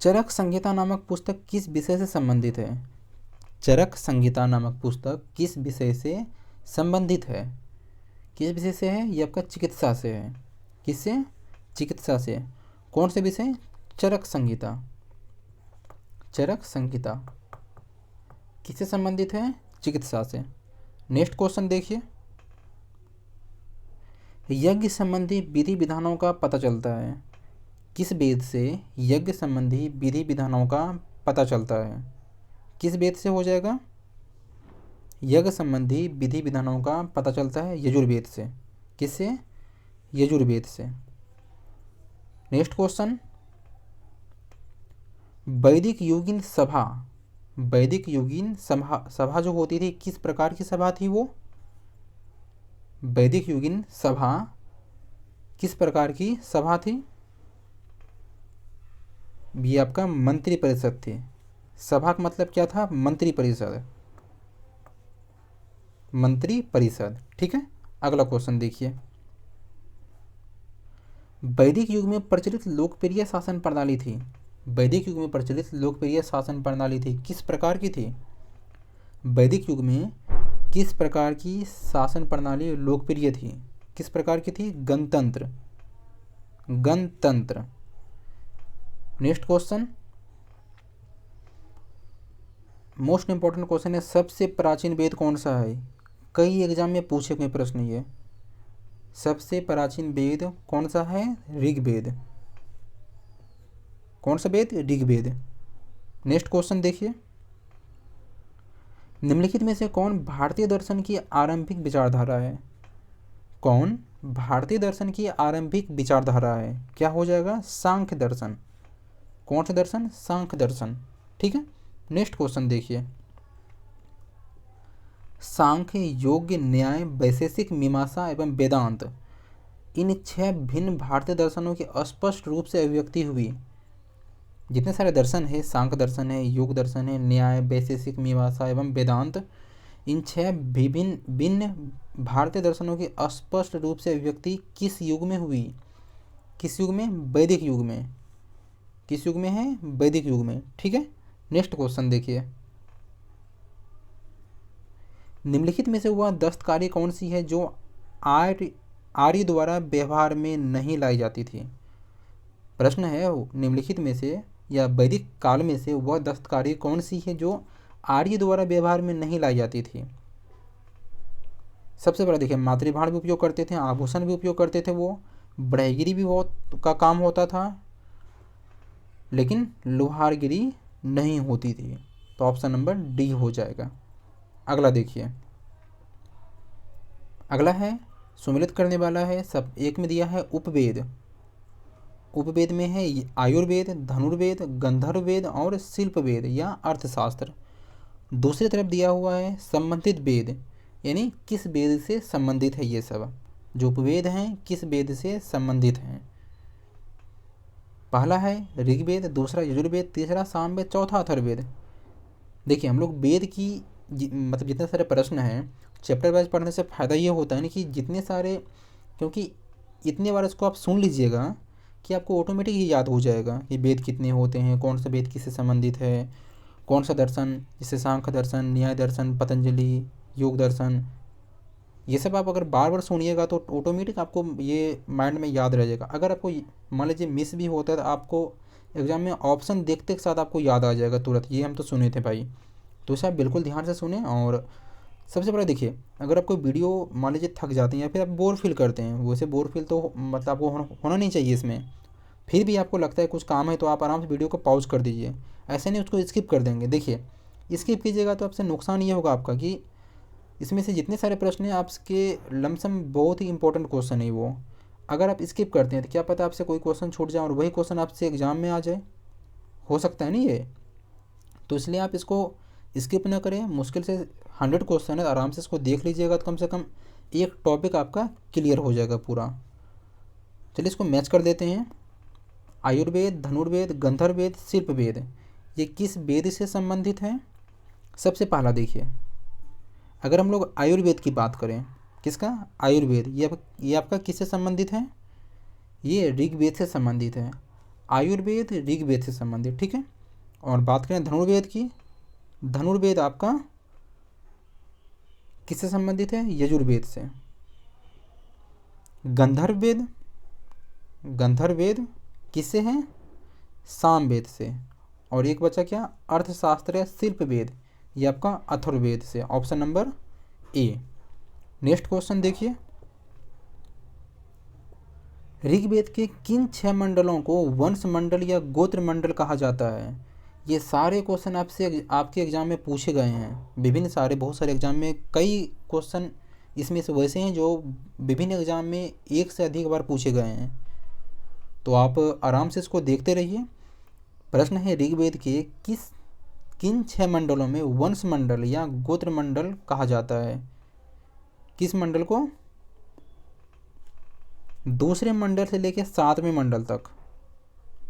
चरक संहिता नामक पुस्तक किस विषय से संबंधित है? चरक संहिता नामक पुस्तक किस विषय से संबंधित है? किस विषय से है? ये आपका चिकित्सा से है। किससे? चिकित्सा से। कौन से विषय? चरक संहिता। चरक संहिता किससे संबंधित है? चिकित्सा से। नेक्स्ट क्वेश्चन देखिए, यज्ञ संबंधी विधि विधानों का पता चलता है। किस वेद से यज्ञ संबंधी विधि विधानों का पता चलता है? किस वेद से हो जाएगा? यज्ञ संबंधी विधि विधानों का पता चलता है यजुर्वेद से। किससे? यजुर्वेद से। नेक्स्ट क्वेश्चन, वैदिक युगीन सभा, वैदिक युगीन सभा जो होती थी, किस प्रकार की सभा थी वो? वैदिक युगीन सभा किस प्रकार की सभा थी? ये आपका मंत्री परिषद थी। सभा का मतलब क्या था? मंत्री परिषद। मंत्री परिषद। ठीक है, अगला क्वेश्चन देखिए, वैदिक युग में प्रचलित लोकप्रिय शासन प्रणाली थी। वैदिक युग में प्रचलित लोकप्रिय शासन प्रणाली थी, किस प्रकार की थी? वैदिक युग में किस प्रकार की शासन प्रणाली लोकप्रिय थी? किस प्रकार की थी? गणतंत्र। गणतंत्र। Next question, most important question है, सबसे प्राचीन वेद कौन सा है? कई एग्जाम में पूछे गए प्रश्न ये। सबसे प्राचीन वेद कौन सा है? ऋग्वेद। कौन सा वेद? ऋग्वेद। नेक्स्ट क्वेश्चन देखिए, निम्नलिखित में से कौन भारतीय दर्शन की आरंभिक विचारधारा है? कौन भारतीय दर्शन की आरंभिक विचारधारा है? क्या हो जाएगा? सांख्य दर्शन। कौन सा दर्शन? सांख्य दर्शन। ठीक है, नेक्स्ट क्वेश्चन देखिए, सांख्य, योग, न्याय, वैशेषिक, मीमांसा एवं वेदांत, इन 6 भिन्न भारतीय दर्शनों की स्पष्ट रूप से अभिव्यक्ति हुई। जितने सारे दर्शन है, सांख्य दर्शन है, योग दर्शन है, न्याय, वैशेषिक, मीमांसा एवं वेदांत, इन 6 विभिन्न भिन्न भारतीय दर्शनों की स्पष्ट रूप से अभिव्यक्ति किस युग में हुई? किस युग में? वैदिक युग में। किस युग में है? वैदिक युग में। ठीक है, नेक्स्ट क्वेश्चन देखिए, निम्नलिखित में से वह दस्तकारी कौन सी है जो आर्य द्वारा व्यवहार में नहीं लाई जाती थी? प्रश्न है, निम्नलिखित में से या वैदिक काल में से वह दस्तकारी कौन सी है जो आर्य द्वारा व्यवहार में नहीं लाई जाती थी। सबसे बड़ा देखिए, मातृभाण भी उपयोग करते थे, आभूषण भी उपयोग करते थे, वो बढ़ईगिरी भी बहुत का काम होता था, लेकिन लोहारगिरी नहीं होती थी। तो ऑप्शन नंबर डी हो जाएगा। अगला देखिए, अगला है सुमिलित करने वाला है, सब एक में दिया है उपवेद। उपवेद में है आयुर्वेद, धनुर्वेद, गंधर्व वेद और शिल्प वेद या अर्थशास्त्र। दूसरी तरफ दिया हुआ है संबंधित वेद, यानी किस वेद से संबंधित है ये सब, जो उपवेद हैं किस वेद से संबंधित हैं। पहला है ऋग्वेद, दूसरा यजुर्वेद, तीसरा सामवेद, चौथा अथर्ववेद। देखिए हम लोग वेद की मतलब जितने सारे प्रश्न हैं चैप्टर वाइज पढ़ने से फ़ायदा ये होता है ना कि जितने सारे, क्योंकि इतने बार इसको आप सुन लीजिएगा कि आपको ऑटोमेटिक ही याद हो जाएगा कि वेद कितने होते हैं, कौन सा वेद किससे संबंधित है, कौन सा दर्शन, जैसे सांख्य दर्शन, न्याय दर्शन, पतंजलि, योग दर्शन। ये सब आप अगर बार बार सुनिएगा तो ऑटोमेटिक आपको ये माइंड में याद रह जाएगा। अगर आपको मान लीजिए मिस भी होता है तो आपको एग्ज़ाम में ऑप्शन देखते के साथ आपको याद आ जाएगा तुरंत, ये हम तो सुने थे भाई। तो इसे आप बिल्कुल ध्यान से सुने। और सबसे बड़ा देखिए, अगर आपको वीडियो मान लीजिए थक जाते हैं या फिर आप बोर फील करते हैं, वैसे बोर फील तो मतलब आपको होना नहीं चाहिए इसमें, फिर भी आपको लगता है कुछ काम है तो आप आराम से वीडियो को पॉज कर दीजिए, ऐसे नहीं उसको स्किप कर देंगे। देखिए स्किप कीजिएगा तो आपसे नुकसान ये होगा आपका कि इसमें से जितने सारे प्रश्न हैं आपके लमसम बहुत ही इंपॉर्टेंट क्वेश्चन है वो, अगर आप स्किप करते हैं तो क्या पता आपसे कोई क्वेश्चन छूट जाए और वही क्वेश्चन आपसे एग्ज़ाम में आ जाए, हो सकता है नहीं ये। तो इसलिए आप इसको स्किप ना करें। मुश्किल से 100 क्वेश्चन है, आराम से इसको देख लीजिएगा तो कम से कम एक टॉपिक आपका क्लियर हो जाएगा पूरा। चलिए इसको मैच कर देते हैं। आयुर्वेद, धनुर्वेद, गंधर्ववेद, शिल्प वेद, ये किस वेद से संबंधित है। सबसे पहला देखिए, अगर हम लोग आयुर्वेद की बात करें, किसका आयुर्वेद, ये आपका किससे संबंधित है, ये ऋग्वेद से संबंधित है। आयुर्वेद ऋग्वेद से संबंधित, ठीक है। और बात करें धनुर्वेद की, धनुर्वेद आपका किससे संबंधित है, यजुर्वेद से। गंधर्ववेद, गंधर्ववेद किससे है, सामवेद से। और एक बचा क्या, अर्थशास्त्र या शिल्प वेद, ये आपका अथर्ववेद से। Option number A. Next question देखिए, ऋग्वेद के किन 6 मंडलों को वंश मंडल या गोत्र मंडल कहा जाता है। ये सारे क्वेश्चन आपसे आपके एग्ज़ाम में पूछे गए हैं, विभिन्न सारे बहुत सारे एग्ज़ाम में कई क्वेश्चन इसमें से वैसे हैं जो विभिन्न एग्ज़ाम में एक से अधिक बार पूछे गए हैं। तो आप आराम से इसको देखते रहिए। प्रश्न है ऋग्वेद के किन 6 मंडलों में वंश मंडल या गोत्र मंडल कहा जाता है। किस मंडल को, दूसरे मंडल से लेकर 7वें मंडल तक,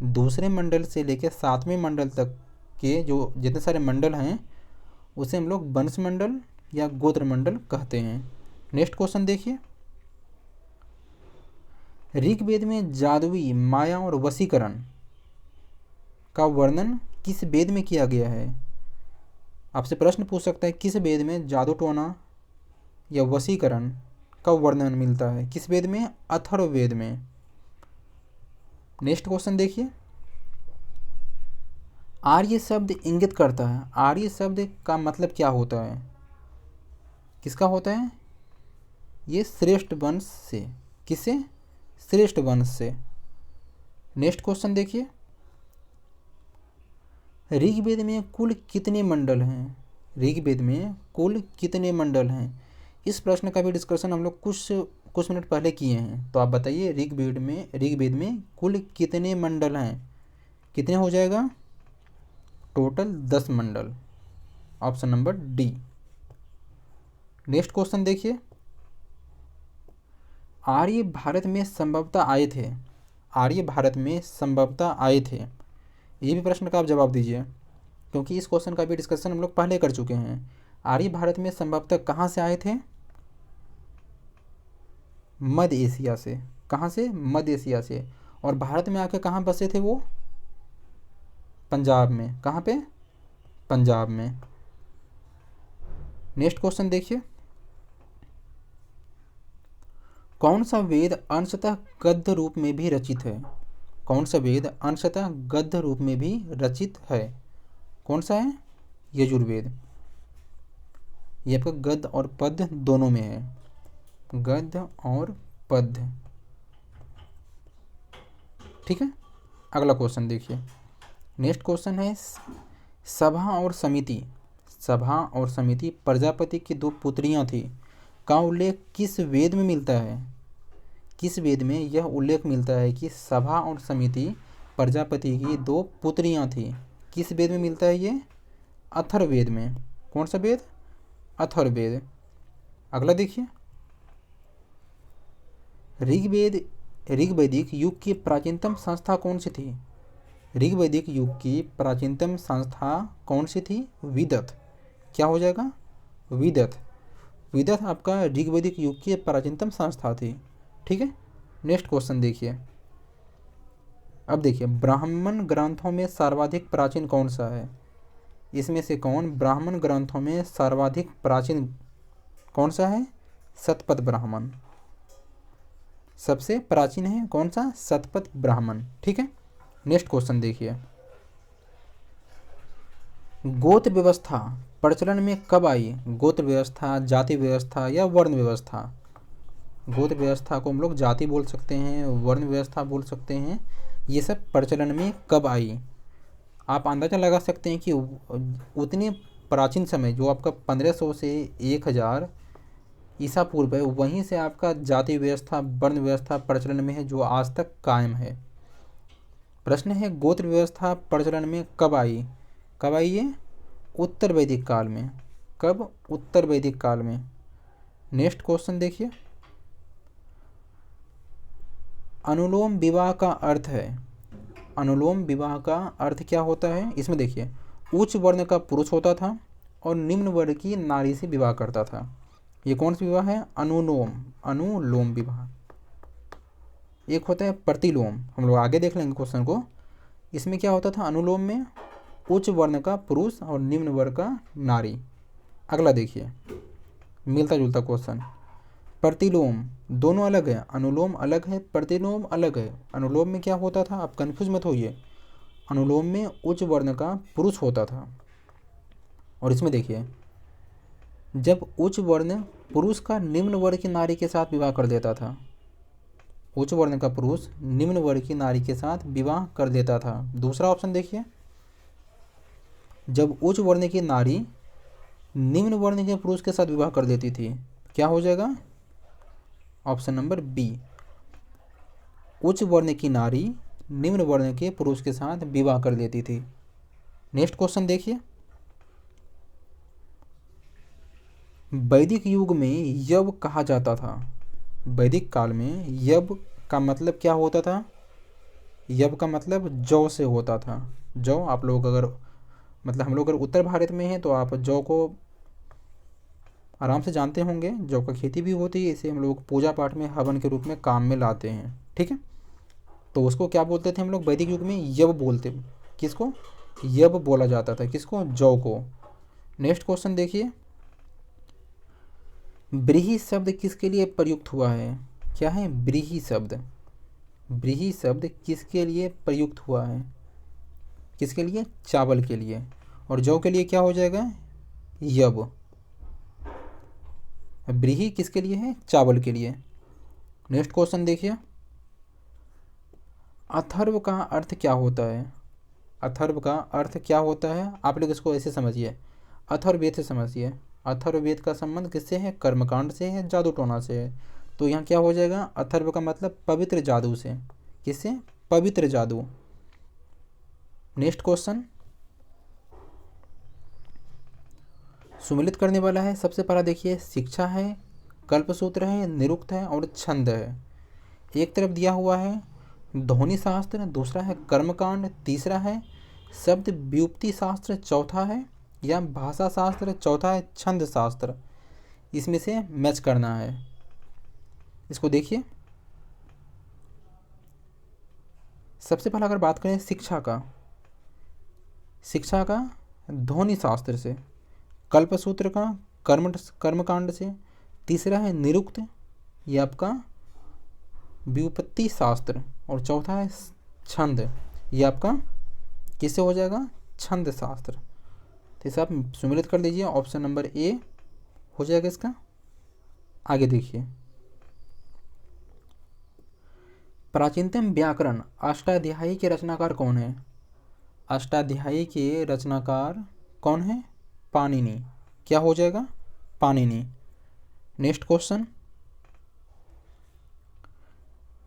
दूसरे मंडल से लेकर 7वें मंडल तक के जो जितने सारे मंडल हैं उसे हम लोग वंश मंडल या गोत्र मंडल कहते हैं। नेक्स्ट क्वेश्चन देखिए, ऋग्वेद में जादुई, माया और वशीकरण का वर्णन किस वेद में किया गया है। आपसे प्रश्न पूछ सकता है किस वेद में जादू टोना या वशीकरण का वर्णन मिलता है, किस वेद में, अथर्ववेद में। नेक्स्ट क्वेश्चन देखिए, आर्य शब्द इंगित करता है, आर्य शब्द का मतलब क्या होता है, किसका होता है, ये श्रेष्ठ वंश से, किससे, श्रेष्ठ वंश से। नेक्स्ट क्वेश्चन देखिए, ऋग्वेद में कुल कितने मंडल हैं, ऋग्वेद में कुल कितने मंडल हैं। इस प्रश्न का भी डिस्कशन हम लोग कुछ मिनट पहले किए हैं। तो आप बताइए ऋग्वेद में कुल कितने मंडल हैं, कितने हो जाएगा, टोटल 10 मंडल। Option number D. Next question देखिए, आर्य भारत में संभवतः आए थे, आर्य भारत में संभवतः आए थे, ये भी प्रश्न का आप जवाब दीजिए क्योंकि इस क्वेश्चन का भी डिस्कशन हम लोग पहले कर चुके हैं। आर्य भारत में संभवतः कहाँ से आए थे, मध्य एशिया से। कहाँ से, मध्य एशिया से। और भारत में आके कहाँ बसे थे वो, पंजाब में। कहाँ पे, पंजाब में। नेक्स्ट क्वेश्चन देखिए, कौन सा वेद अंशतः गद्य रूप में भी रचित है, कौन सा वेद अंशतः गद्य रूप में भी रचित है, कौन सा है, यजुर्वेद। ये आपका गद्य और पद्य दोनों में है, गद्य और पद्य। ठीक है। अगला क्वेश्चन देखिए, नेक्स्ट क्वेश्चन है सभा और समिति। सभा और समिति प्रजापति की दो पुत्रियां थी का उल्लेख किस वेद में मिलता है? किस वेद में यह उल्लेख मिलता है कि सभा और समिति प्रजापति की दो पुत्रियां थी? किस वेद में मिलता है ये? अथर्ववेद में। कौन सा वेद? अथर्ववेद। अगला देखिए, ऋग्वैदिक युग की प्राचीनतम संस्था कौन सी थी? ऋग्वैदिक युग की प्राचीनतम संस्था कौन सी थी? विदत। क्या हो जाएगा? विदत। विदत आपका ऋग्वैदिक युग की प्राचीनतम संस्था थी। ठीक है। नेक्स्ट क्वेश्चन देखिए, अब देखिए, ब्राह्मण ग्रंथों में सर्वाधिक प्राचीन कौन सा है? इसमें से कौन ब्राह्मण ग्रंथों में सर्वाधिक प्राचीन कौन सा है? शतपथ ब्राह्मण। सबसे प्राचीन है कौन सा? शतपथ ब्राह्मण। ठीक है। नेक्स्ट क्वेश्चन देखिए, गोत्र व्यवस्था प्रचलन में कब आई? गोत्र व्यवस्था, जाति व्यवस्था या वर्ण व्यवस्था? गोत्र व्यवस्था को हम लोग जाति बोल सकते हैं, वर्ण व्यवस्था बोल सकते हैं। ये सब प्रचलन में कब आई? आप अंदाज़ा लगा सकते हैं कि उतने प्राचीन समय जो आपका 1500 से 1000 ईसा पूर्व है, वहीं से आपका जाति व्यवस्था, वर्ण व्यवस्था प्रचलन में है, जो आज तक कायम है। प्रश्न है, गोत्र व्यवस्था प्रचलन में कब आई? कब आई ये? उत्तर वैदिक काल में। कब? उत्तर वैदिक काल में। नेक्स्ट क्वेश्चन देखिए, अनुलोम विवाह का अर्थ है। अनुलोम विवाह का अर्थ क्या होता है? इसमें देखिए, उच्च वर्ण का पुरुष होता था और निम्न वर्ण की नारी से विवाह करता था। ये कौन सा विवाह है? अनुलोम विवाह। एक होता है प्रतिलोम, हम लोग आगे देख लेंगे क्वेश्चन को। इसमें क्या होता था? अनुलोम में उच्च वर्ण का पुरुष और निम्न वर्ण का नारी। अगला देखिए, मिलता जुलता क्वेश्चन, प्रतिलोम दोनों अलग है, अनुलोम अलग है, प्रतिलोम अलग है। अनुलोम में क्या होता था? आप कंफ्यूज मत होइए, अनुलोम में उच्च वर्ण का पुरुष होता था। और इसमें देखिए, जब उच्च वर्ण पुरुष का निम्न वर्ण की नारी के साथ विवाह कर देता था, उच्च वर्ण का पुरुष निम्न वर्ण की नारी के साथ विवाह कर देता था। दूसरा ऑप्शन देखिए, जब उच्च वर्ण की नारी निम्न वर्ण के पुरुष के साथ विवाह कर देती थी, क्या हो जाएगा? ऑप्शन नंबर बी, उच्च वर्ण की नारी निम्न वर्ण के पुरुष के साथ विवाह कर देती थी। नेक्स्ट क्वेश्चन देखिए, वैदिक युग में यव कहा जाता था। वैदिक काल में यव का मतलब क्या होता था? यव का मतलब जौ से होता था। जौ, आप लोग अगर मतलब हम लोग अगर उत्तर भारत में हैं तो आप जौ को आराम से जानते होंगे। जौ का खेती भी होती है, इसे हम लोग पूजा पाठ में हवन के रूप में काम में लाते हैं। ठीक है। तो उसको क्या बोलते थे हम लोग वैदिक युग में? यव बोलते। किसको? यव बोला जाता था। किसको? जौ को। नेक्स्ट क्वेश्चन देखिए, ब्रीही शब्द किसके लिए प्रयुक्त हुआ है? क्या है ब्रीही शब्द? ब्रीही शब्द किसके लिए प्रयुक्त हुआ है? किसके लिए? चावल के लिए। और जौ के लिए क्या हो जाएगा? यव। ब्रीही किसके लिए है? चावल के लिए। नेक्स्ट क्वेश्चन देखिए, अथर्व का अर्थ क्या होता है? अथर्व का अर्थ क्या होता है? आप लोग इसको ऐसे समझिए, अथर्ववेद से समझिए। अथर्ववेद का संबंध किससे है? कर्मकांड से है, जादू टोना से है। तो यहाँ क्या हो जाएगा? अथर्व का मतलब पवित्र जादू से। किससे? पवित्र जादू। नेक्स्ट क्वेश्चन, सुमिलित करने वाला है। सबसे पहला देखिए, शिक्षा है, कल्पसूत्र है, निरुक्त है और छंद है। एक तरफ दिया हुआ है ध्वनि शास्त्र, दूसरा है कर्मकांड, तीसरा है शब्द व्युत्पत्ति शास्त्र, चौथा है या भाषा शास्त्र, चौथा है छंद शास्त्र। इसमें से मैच करना है। इसको देखिए, सबसे पहले अगर बात करें शिक्षा का ध्वनि शास्त्र से, कल्पसूत्र का कर्मकांड से, तीसरा है निरुक्त, ये आपका व्युत्पत्ति शास्त्र, और चौथा है छंद, ये आपका किससे हो जाएगा? छंद शास्त्र। तो इसे आप सम्मिलित कर लीजिए, ऑप्शन नंबर ए हो जाएगा इसका। आगे देखिए, प्राचीनतम व्याकरण अष्टाध्यायी के रचनाकार कौन है? अष्टाध्यायी के रचनाकार कौन है? पाणिनि। क्या हो जाएगा? पाणिनि। नेक्स्ट क्वेश्चन,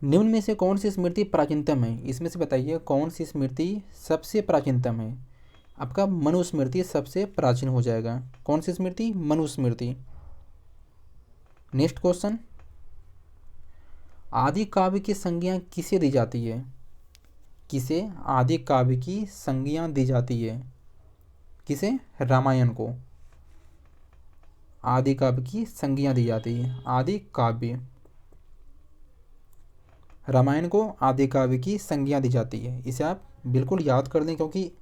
निम्न में से कौन सी स्मृति प्राचीनतम है? इसमें से बताइए कौन सी स्मृति सबसे प्राचीनतम है? आपका मनुस्मृति सबसे प्राचीन हो जाएगा। कौन सी स्मृति? मनुस्मृति। नेक्स्ट क्वेश्चन, आदि काव्य की संज्ञा किसे दी जाती है? किसे आदि काव्य की संज्ञा दी जाती है? किसे? रामायण को आदि काव्य की संज्ञा दी जाती है। आदि काव्य, रामायण को आदि काव्य की संज्ञा दी जाती है। इसे आप बिल्कुल याद कर दें, क्योंकि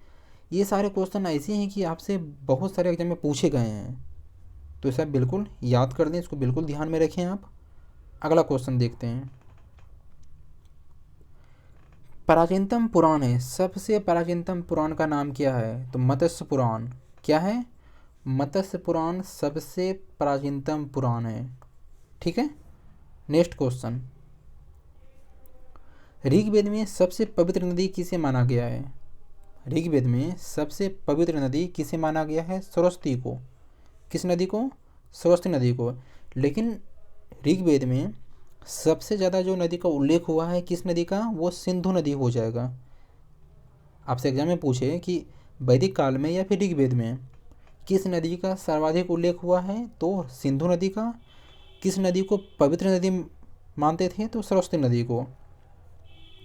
ये सारे क्वेश्चन ऐसे हैं कि आपसे बहुत सारे एग्जाम में पूछे गए हैं, तो इसे आप बिल्कुल याद कर दें, इसको बिल्कुल ध्यान में रखें आप। अगला क्वेश्चन देखते हैं, प्राचीनतम पुराण है, सबसे प्राचीनतम पुराण का नाम क्या है? तो मत्स्य पुराण। क्या है? मत्स्य पुराण सबसे प्राचीनतम पुराण है। ठीक है। नेक्स्ट क्वेश्चन, ऋग्वेद में सबसे पवित्र नदी किसे माना गया है? ऋग्वेद में सबसे पवित्र नदी किसे माना गया है? सरस्वती को। किस नदी को? सरस्वती नदी को। लेकिन ऋग्वेद में सबसे ज़्यादा जो नदी का उल्लेख हुआ है किस नदी का? वो सिंधु नदी हो जाएगा। आपसे एग्जाम में पूछे कि वैदिक काल में या फिर ऋग्वेद में किस नदी का सर्वाधिक उल्लेख हुआ है, तो सिंधु नदी का। किस नदी को पवित्र नदी मानते थे? तो सरस्वती नदी को।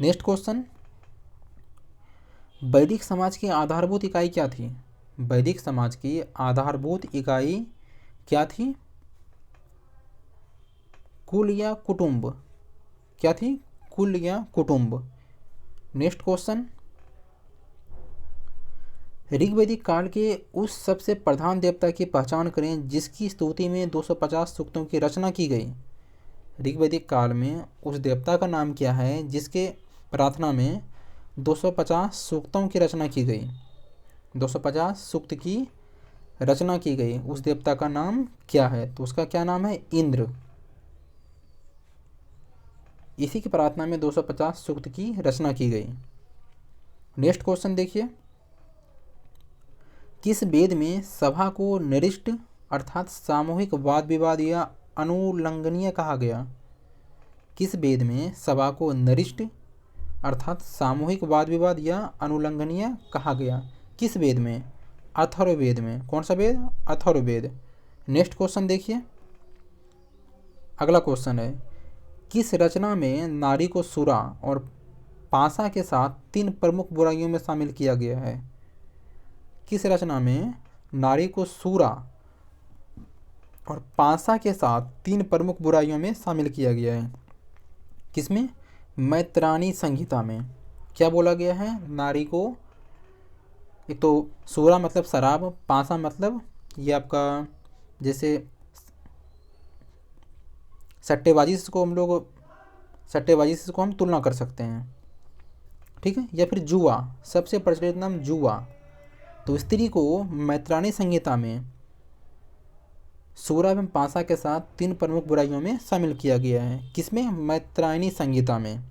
नेक्स्ट क्वेश्चन, वैदिक समाज की आधारभूत इकाई क्या थी? वैदिक समाज की आधारभूत इकाई क्या थी? कुल या कुटुंब? क्या थी? कुल या कुटुंब। नेक्स्ट क्वेश्चन, ऋग्वैदिक काल के उस सबसे प्रधान देवता की पहचान करें जिसकी स्तुति में 250 सूक्तों की रचना की गई। ऋग्वैदिक काल में उस देवता का नाम क्या है जिसके प्रार्थना में 250 सूक्तों की रचना की गई? 250 सूक्त की रचना की गई, उस देवता का नाम क्या है? तो उसका क्या नाम है? इंद्र। इसी की प्रार्थना में 250 सूक्त की रचना की गई। नेक्स्ट क्वेश्चन देखिए, किस वेद में सभा को निरिष्ट अर्थात सामूहिक वाद विवाद या अनुल्लंघनीय कहा गया? किस वेद में सभा को निरिष्ट अर्थात सामूहिक वाद विवाद या अनुल्लंघनीय कहा गया? किस वेद में? अथर्ववेद में। कौन सा वेद? अथर्ववेद। नेक्स्ट क्वेश्चन देखिए, अगला क्वेश्चन है, किस रचना में नारी को सूरा और पासा के साथ 3 प्रमुख बुराइयों में शामिल किया गया है? किस रचना में नारी को सूरा और पासा के साथ 3 प्रमुख बुराइयों में शामिल किया गया है? किसमें? मैत्राणी संहिता में। क्या बोला गया है? नारी को, एक तो सूरा मतलब शराब, पासा मतलब ये आपका जैसे सट्टेबाजी से इसको हम तुलना कर सकते हैं, ठीक है, या फिर जुआ, सबसे प्रचलित नाम जुआ। तो स्त्री को मैत्राणी संहिता में सूरा एवं पासा के साथ 3 प्रमुख बुराइयों में शामिल किया गया है। किसमें? मैत्रायणी संहिता में।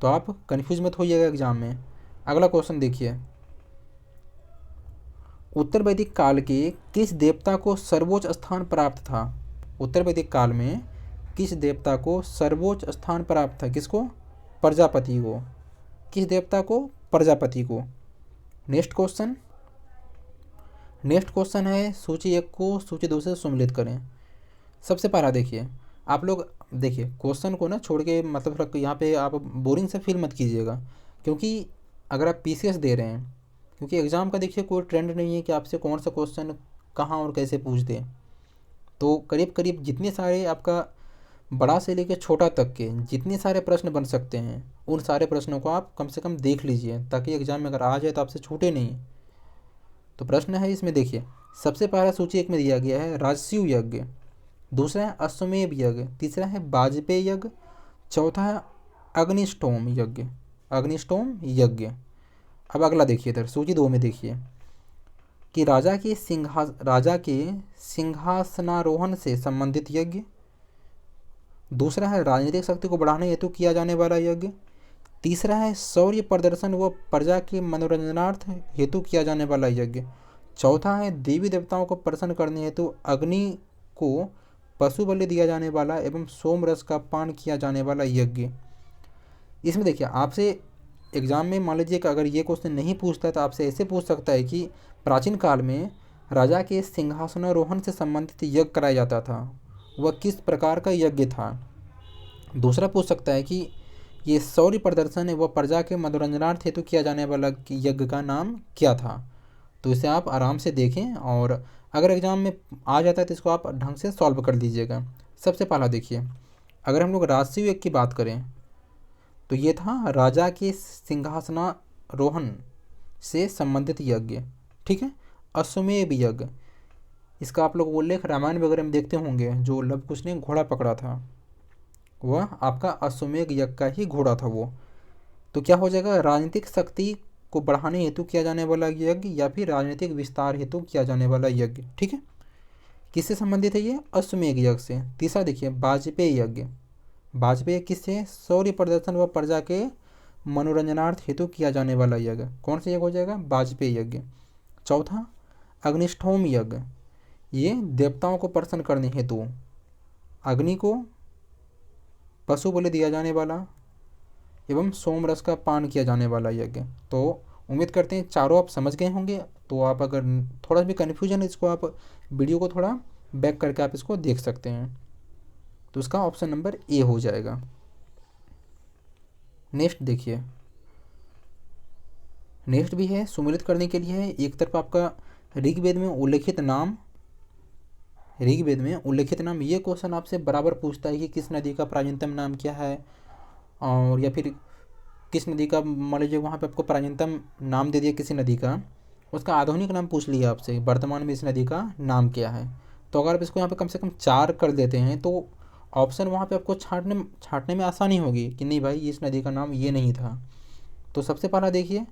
तो आप कंफ्यूज मत होइएगा एग्जाम में। अगला क्वेश्चन देखिए, उत्तर वैदिक काल के किस देवता को सर्वोच्च स्थान प्राप्त था? उत्तर वैदिक काल में किस देवता को सर्वोच्च स्थान प्राप्त था? किसको? प्रजापति को। किस देवता को? प्रजापति को। नेक्स्ट क्वेश्चन है, सूची 1 को सूची 2 से सम्मिलित करें। सबसे पहला देखिए, आप लोग देखिए क्वेश्चन को ना छोड़ के मतलब यहाँ पे आप बोरिंग से फील मत कीजिएगा, क्योंकि अगर आप पीसीएस दे रहे हैं, क्योंकि एग्ज़ाम का देखिए कोई ट्रेंड नहीं है कि आपसे कौन सा क्वेश्चन कहाँ और कैसे पूछ दें। तो करीब करीब जितने सारे आपका बड़ा से लेकर छोटा तक के जितने सारे प्रश्न बन सकते हैं उन सारे प्रश्नों को आप कम से कम देख लीजिए, ताकि एग्ज़ाम में अगर आ जाए तो आपसे छूटे नहीं। तो प्रश्न है इसमें देखिए, सबसे पहला सूची 1 में दिया गया है राजस्व यज्ञ, दूसरा है अश्वमेध यज्ञ, तीसरा है वाजपेय यज्ञ, चौथा है अग्निष्टोम यज्ञ। अब अगला देखिए, इधर सूची 2 में देखिए, कि राजा के सिंहासनारोहण से संबंधित यज्ञ। दूसरा है राजनीतिक शक्ति को बढ़ाने हेतु किया जाने वाला यज्ञ। तीसरा है शौर्य प्रदर्शन व प्रजा के मनोरंजनार्थ हेतु किया जाने वाला यज्ञ। चौथा है देवी देवताओं को प्रसन्न करने हेतु अग्नि को पशु बलि दिया जाने वाला एवं सोम रस का पान किया जाने वाला यज्ञ। इसमें देखिए आपसे एग्जाम में मान लीजिए कि अगर ये क्वेश्चन नहीं पूछता है तो आपसे ऐसे पूछ सकता है कि प्राचीन काल में राजा के सिंहासनारोहण से संबंधित यज्ञ कराया जाता था, वह किस प्रकार का यज्ञ था। दूसरा पूछ सकता है कि ये शौर्य प्रदर्शन व प्रजा के मनोरंजनार्थ हेतु किया जाने वाला यज्ञ का नाम क्या था। तो इसे आप आराम से देखें और अगर एग्ज़ाम में आ जाता है तो इसको आप ढंग से सॉल्व कर लीजिएगा। सबसे पहला देखिए, अगर हम लोग राजसूय यज्ञ की बात करें तो ये था राजा के सिंहासनारोहण से संबंधित यज्ञ, ठीक है। अश्वमेध यज्ञ, इसका आप लोग उल्लेख रामायण वगैरह में देखते होंगे, जो लव कुश ने घोड़ा पकड़ा था वह आपका अश्वमेध यज्ञ का ही घोड़ा था वो। तो क्या हो जाएगा, राजनीतिक शक्ति को बढ़ाने हेतु किया जाने वाला यज्ञ या फिर राजनीतिक विस्तार हेतु किया जाने वाला यज्ञ, ठीक है। किससे संबंधित है ये, अश्वमेध यज्ञ से। तीसरा देखिए वाजपेयी यज्ञ, वाजपेयी किससे, शौर्य प्रदर्शन व प्रजा के मनोरंजनार्थ हेतु किया जाने वाला यज्ञ। कौन सा यज्ञ हो जाएगा, वाजपेयी यज्ञ। चौथा अग्निष्ठोम यज्ञ, ये देवताओं को प्रसन्न करने हेतु अग्नि को पशु बलि दिया जाने वाला एवं सोम रस का पान किया जाने वाला यज्ञ। तो उम्मीद करते हैं चारों आप समझ गए होंगे। तो आप अगर थोड़ा भी कन्फ्यूजन है इसको आप वीडियो को थोड़ा बैक करके आप इसको देख सकते हैं। तो इसका ऑप्शन नंबर ए हो जाएगा। नेक्स्ट देखिए, नेक्स्ट भी है सुमेलित करने के लिए है। एक तरफ आपका ऋग्वेद में उल्लेखित नाम, ऋग्वेद में उल्लेखित नाम, ये क्वेश्चन आपसे बराबर पूछता है कि किस नदी का प्राचीनतम नाम क्या है, और या फिर किस नदी का, मान लीजिए वहाँ पे आपको प्राचीनतम नाम दे दिया किसी नदी का, उसका आधुनिक नाम पूछ लिया आपसे, वर्तमान में इस नदी का नाम क्या है। तो अगर आप इसको यहाँ पे कम से कम 4 कर देते हैं तो ऑप्शन वहाँ पे आपको छाँटने में आसानी होगी कि नहीं भाई इस नदी का नाम ये नहीं था। तो सबसे पहला देखिए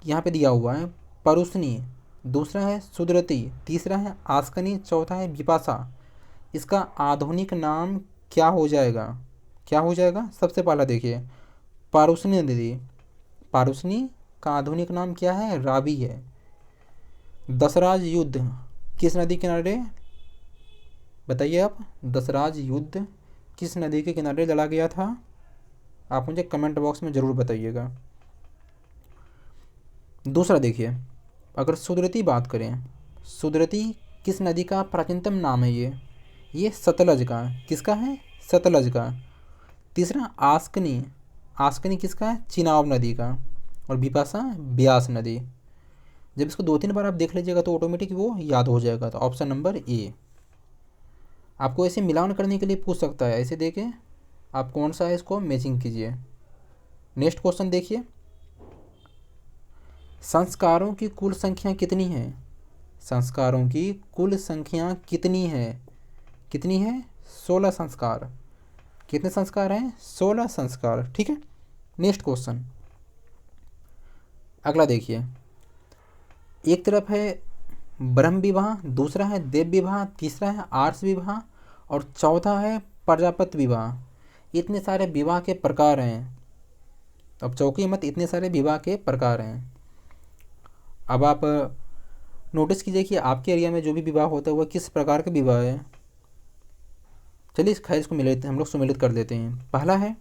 यहाँ पे दिया हुआ है परुष्णी, दूसरा है सुदृति, तीसरा है आस्कनी, चौथा है बिपाशा। इसका आधुनिक नाम क्या हो जाएगा, क्या हो जाएगा। सबसे पहला देखिए पारुष्णी नदी, पारुष्णी का आधुनिक नाम क्या है, रावी है। दसराज युद्ध किस नदी के किनारे, बताइए आप, दसराज युद्ध किस नदी के किनारे लड़ा गया था, आप मुझे कमेंट बॉक्स में ज़रूर बताइएगा। दूसरा देखिए, अगर सुदृति बात करें, सुदृति किस नदी का प्राचीनतम नाम है, ये सतलज का, किसका है, सतलज का। तीसरा आस्कनी, आस्कनी किसका है, चिनाब नदी का। और बिपाशा ब्यास नदी। जब इसको 2-3 बार आप देख लीजिएगा तो ऑटोमेटिक वो याद हो जाएगा। तो ऑप्शन नंबर ए। आपको ऐसे मिलान करने के लिए पूछ सकता है, ऐसे देके आप कौन सा है इसको मैचिंग कीजिए। नेक्स्ट क्वेश्चन देखिए, संस्कारों की कुल संख्या कितनी है, संस्कारों की कुल संख्या कितनी है, कितनी है, 16 संस्कार। कितने संस्कार हैं, 16 संस्कार, ठीक है। नेक्स्ट क्वेश्चन अगला देखिए, एक तरफ है ब्रह्म विवाह, दूसरा है देव विवाह, तीसरा है आर्ष विवाह और चौथा है प्रजापति विवाह। इतने सारे विवाह के प्रकार हैं। तो अब चौकी मत, इतने सारे विवाह के प्रकार हैं। अब आप नोटिस कीजिए कि आपके एरिया में जो भी विवाह होता है वह किस प्रकार का विवाह है। चलिए खैर इसको मिले हम लोग सुमेलित कर देते हैं। पहला है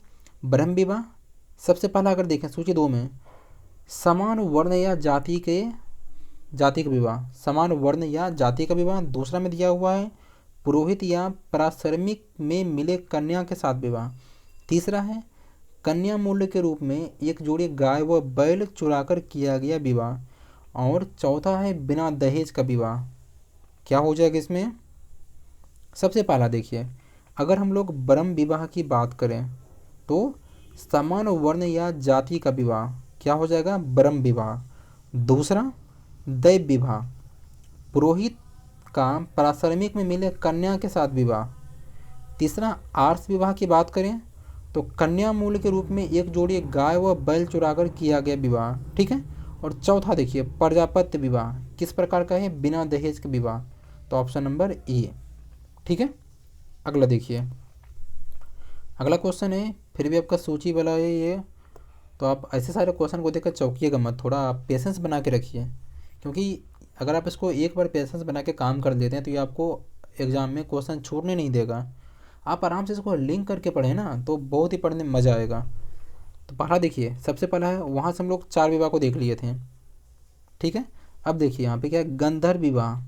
ब्रह्म विवाह। सबसे पहला अगर देखें सूची 2 में, समान वर्ण या जाति का विवाह, समान वर्ण या जाति का विवाह। दूसरा में दिया हुआ है पुरोहित या पराश्रमिक में मिले कन्या के साथ विवाह। तीसरा है कन्या मूल्य के रूप में एक जोड़ी गाय व बैल चुराकर किया गया विवाह। और चौथा है बिना दहेज का विवाह। क्या हो जाएगा इसमें, सबसे पहला देखिए, अगर हम लोग ब्रह्म विवाह की बात करें तो समान वर्ण या जाति का विवाह क्या हो जाएगा, ब्रह्म विवाह। दूसरा दैव विवाह, पुरोहित का पराश्रमिक में मिले कन्या के साथ विवाह। तीसरा आर्ष विवाह की बात करें तो कन्या मूल्य के रूप में एक जोड़ी गाय व बैल चुराकर किया गया विवाह, ठीक है। और चौथा देखिए प्रजापत्य विवाह। किस प्रकार का है? बिना दहेज के विवाह। तो ऑप्शन नंबर ए। ठीक है, अगला देखिए। अगला क्वेश्चन है, फिर भी आपका सूची वाला है ये, तो आप ऐसे सारे क्वेश्चन को देखकर चौंकिएगा मत, थोड़ा आप पेशेंस बना के रखिए, क्योंकि अगर आप इसको एक बार पेशेंस बना के काम कर लेते हैं तो ये आपको एग्ज़ाम में क्वेश्चन छूटने नहीं देगा। आप आराम से इसको लिंक करके पढ़ें ना, तो बहुत ही पढ़ने में मज़ा आएगा। तो पहला देखिए, सबसे पहला है, वहाँ से हम लोग 4 विवाह को देख लिए थे। ठीक है, अब देखिए यहाँ पे क्या है, गंधर्व विवाह,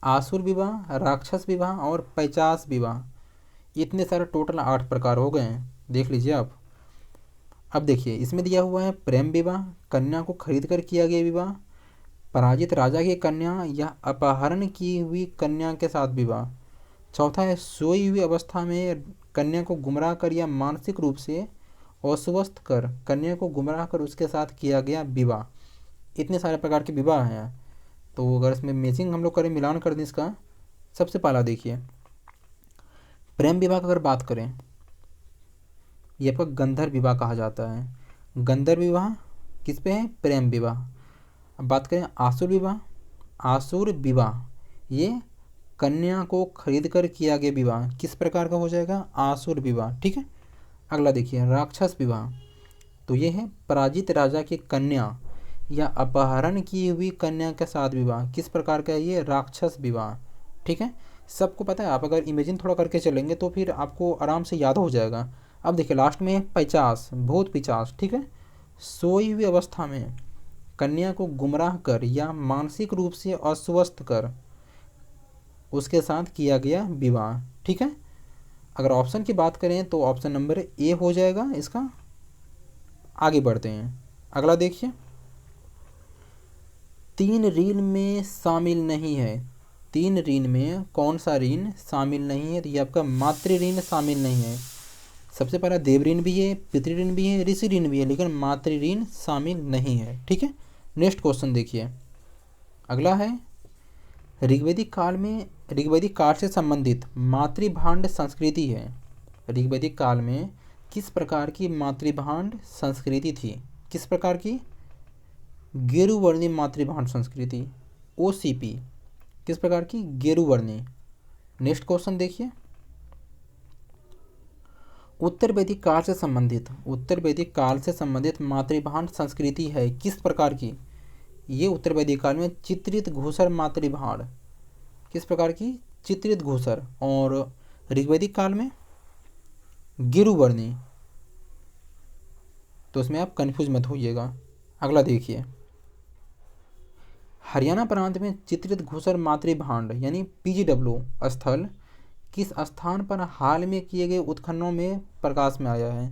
आसुर विवाह, राक्षस विवाह और पैचास विवाह। इतने सारे टोटल 8 प्रकार हो गए हैं, देख लीजिए आप। अब देखिए इसमें दिया हुआ है प्रेम विवाह, कन्या को खरीद कर किया गया विवाह, पराजित राजा की कन्या या अपहरण की हुई कन्या के साथ विवाह। चौथा है सोई हुई अवस्था में कन्या को गुमराह कर या मानसिक रूप से अस्वस्थ कर कन्या को गुमराह कर उसके साथ किया गया विवाह। इतने सारे प्रकार के विवाह हैं। तो अगर इसमें मैचिंग हम लोग करें, मिलान कर दें इसका, सबसे पहला देखिए प्रेम विवाह की अगर बात करें, ये आपका गंधर्व विवाह कहा जाता है। गंधर्व विवाह किस पे है? प्रेम विवाह। अब बात करें आसुर विवाह, आसुर विवाह ये कन्या को खरीद कर किया गया विवाह, किस प्रकार का हो जाएगा? आसुर विवाह। ठीक है, अगला देखिए राक्षस विवाह, तो ये है पराजित राजा की कन्या या अपहरण की हुई कन्या के साथ विवाह, किस प्रकार का है ये? राक्षस विवाह। ठीक है, सबको पता है, आप अगर इमेजिन थोड़ा करके चलेंगे तो फिर आपको आराम से याद हो जाएगा। अब देखिए लास्ट में पैचास, भूत पिचास। ठीक है, सोई हुई अवस्था में कन्या को गुमराह कर या मानसिक रूप से अस्वस्थ कर उसके साथ किया गया विवाह। ठीक है, अगर ऑप्शन की बात करें तो ऑप्शन नंबर ए हो जाएगा इसका। आगे बढ़ते हैं, अगला देखिए 3 ऋण में शामिल नहीं है। 3 ऋण में कौन सा ऋण शामिल नहीं है? तो ये आपका मातृ ऋण शामिल नहीं है। सबसे पहला देव ऋण भी है, पितृ ऋण भी है, ऋषि ऋण भी है, लेकिन मातृ ऋण शामिल नहीं है। ठीक है, नेक्स्ट क्वेश्चन देखिए। अगला है ऋग्वैदिक काल से संबंधित मातृभांड संस्कृति है। ऋग्वैदिक काल में किस प्रकार की मातृभांड संस्कृति थी? किस प्रकार की? गेरुवर्णी मातृभांड संस्कृति, OCP। किस प्रकार की? गेरुवर्णी। नेक्स्ट क्वेश्चन देखिए, उत्तर वैदिक काल से संबंधित मातृभांड संस्कृति है किस प्रकार की? ये उत्तर वैदिक काल में चित्रित घूसर मातृभांड, किस प्रकार की? चित्रित घूसर। और ऋग्वैदिक काल में गिरुवर्णी। तो इसमें आप कंफ्यूज मत होइएगा। अगला देखिए, हरियाणा प्रांत में चित्रित घूसर मातृभांड यानी PGW स्थल किस स्थान पर हाल में किए गए उत्खननों में प्रकाश में आया है?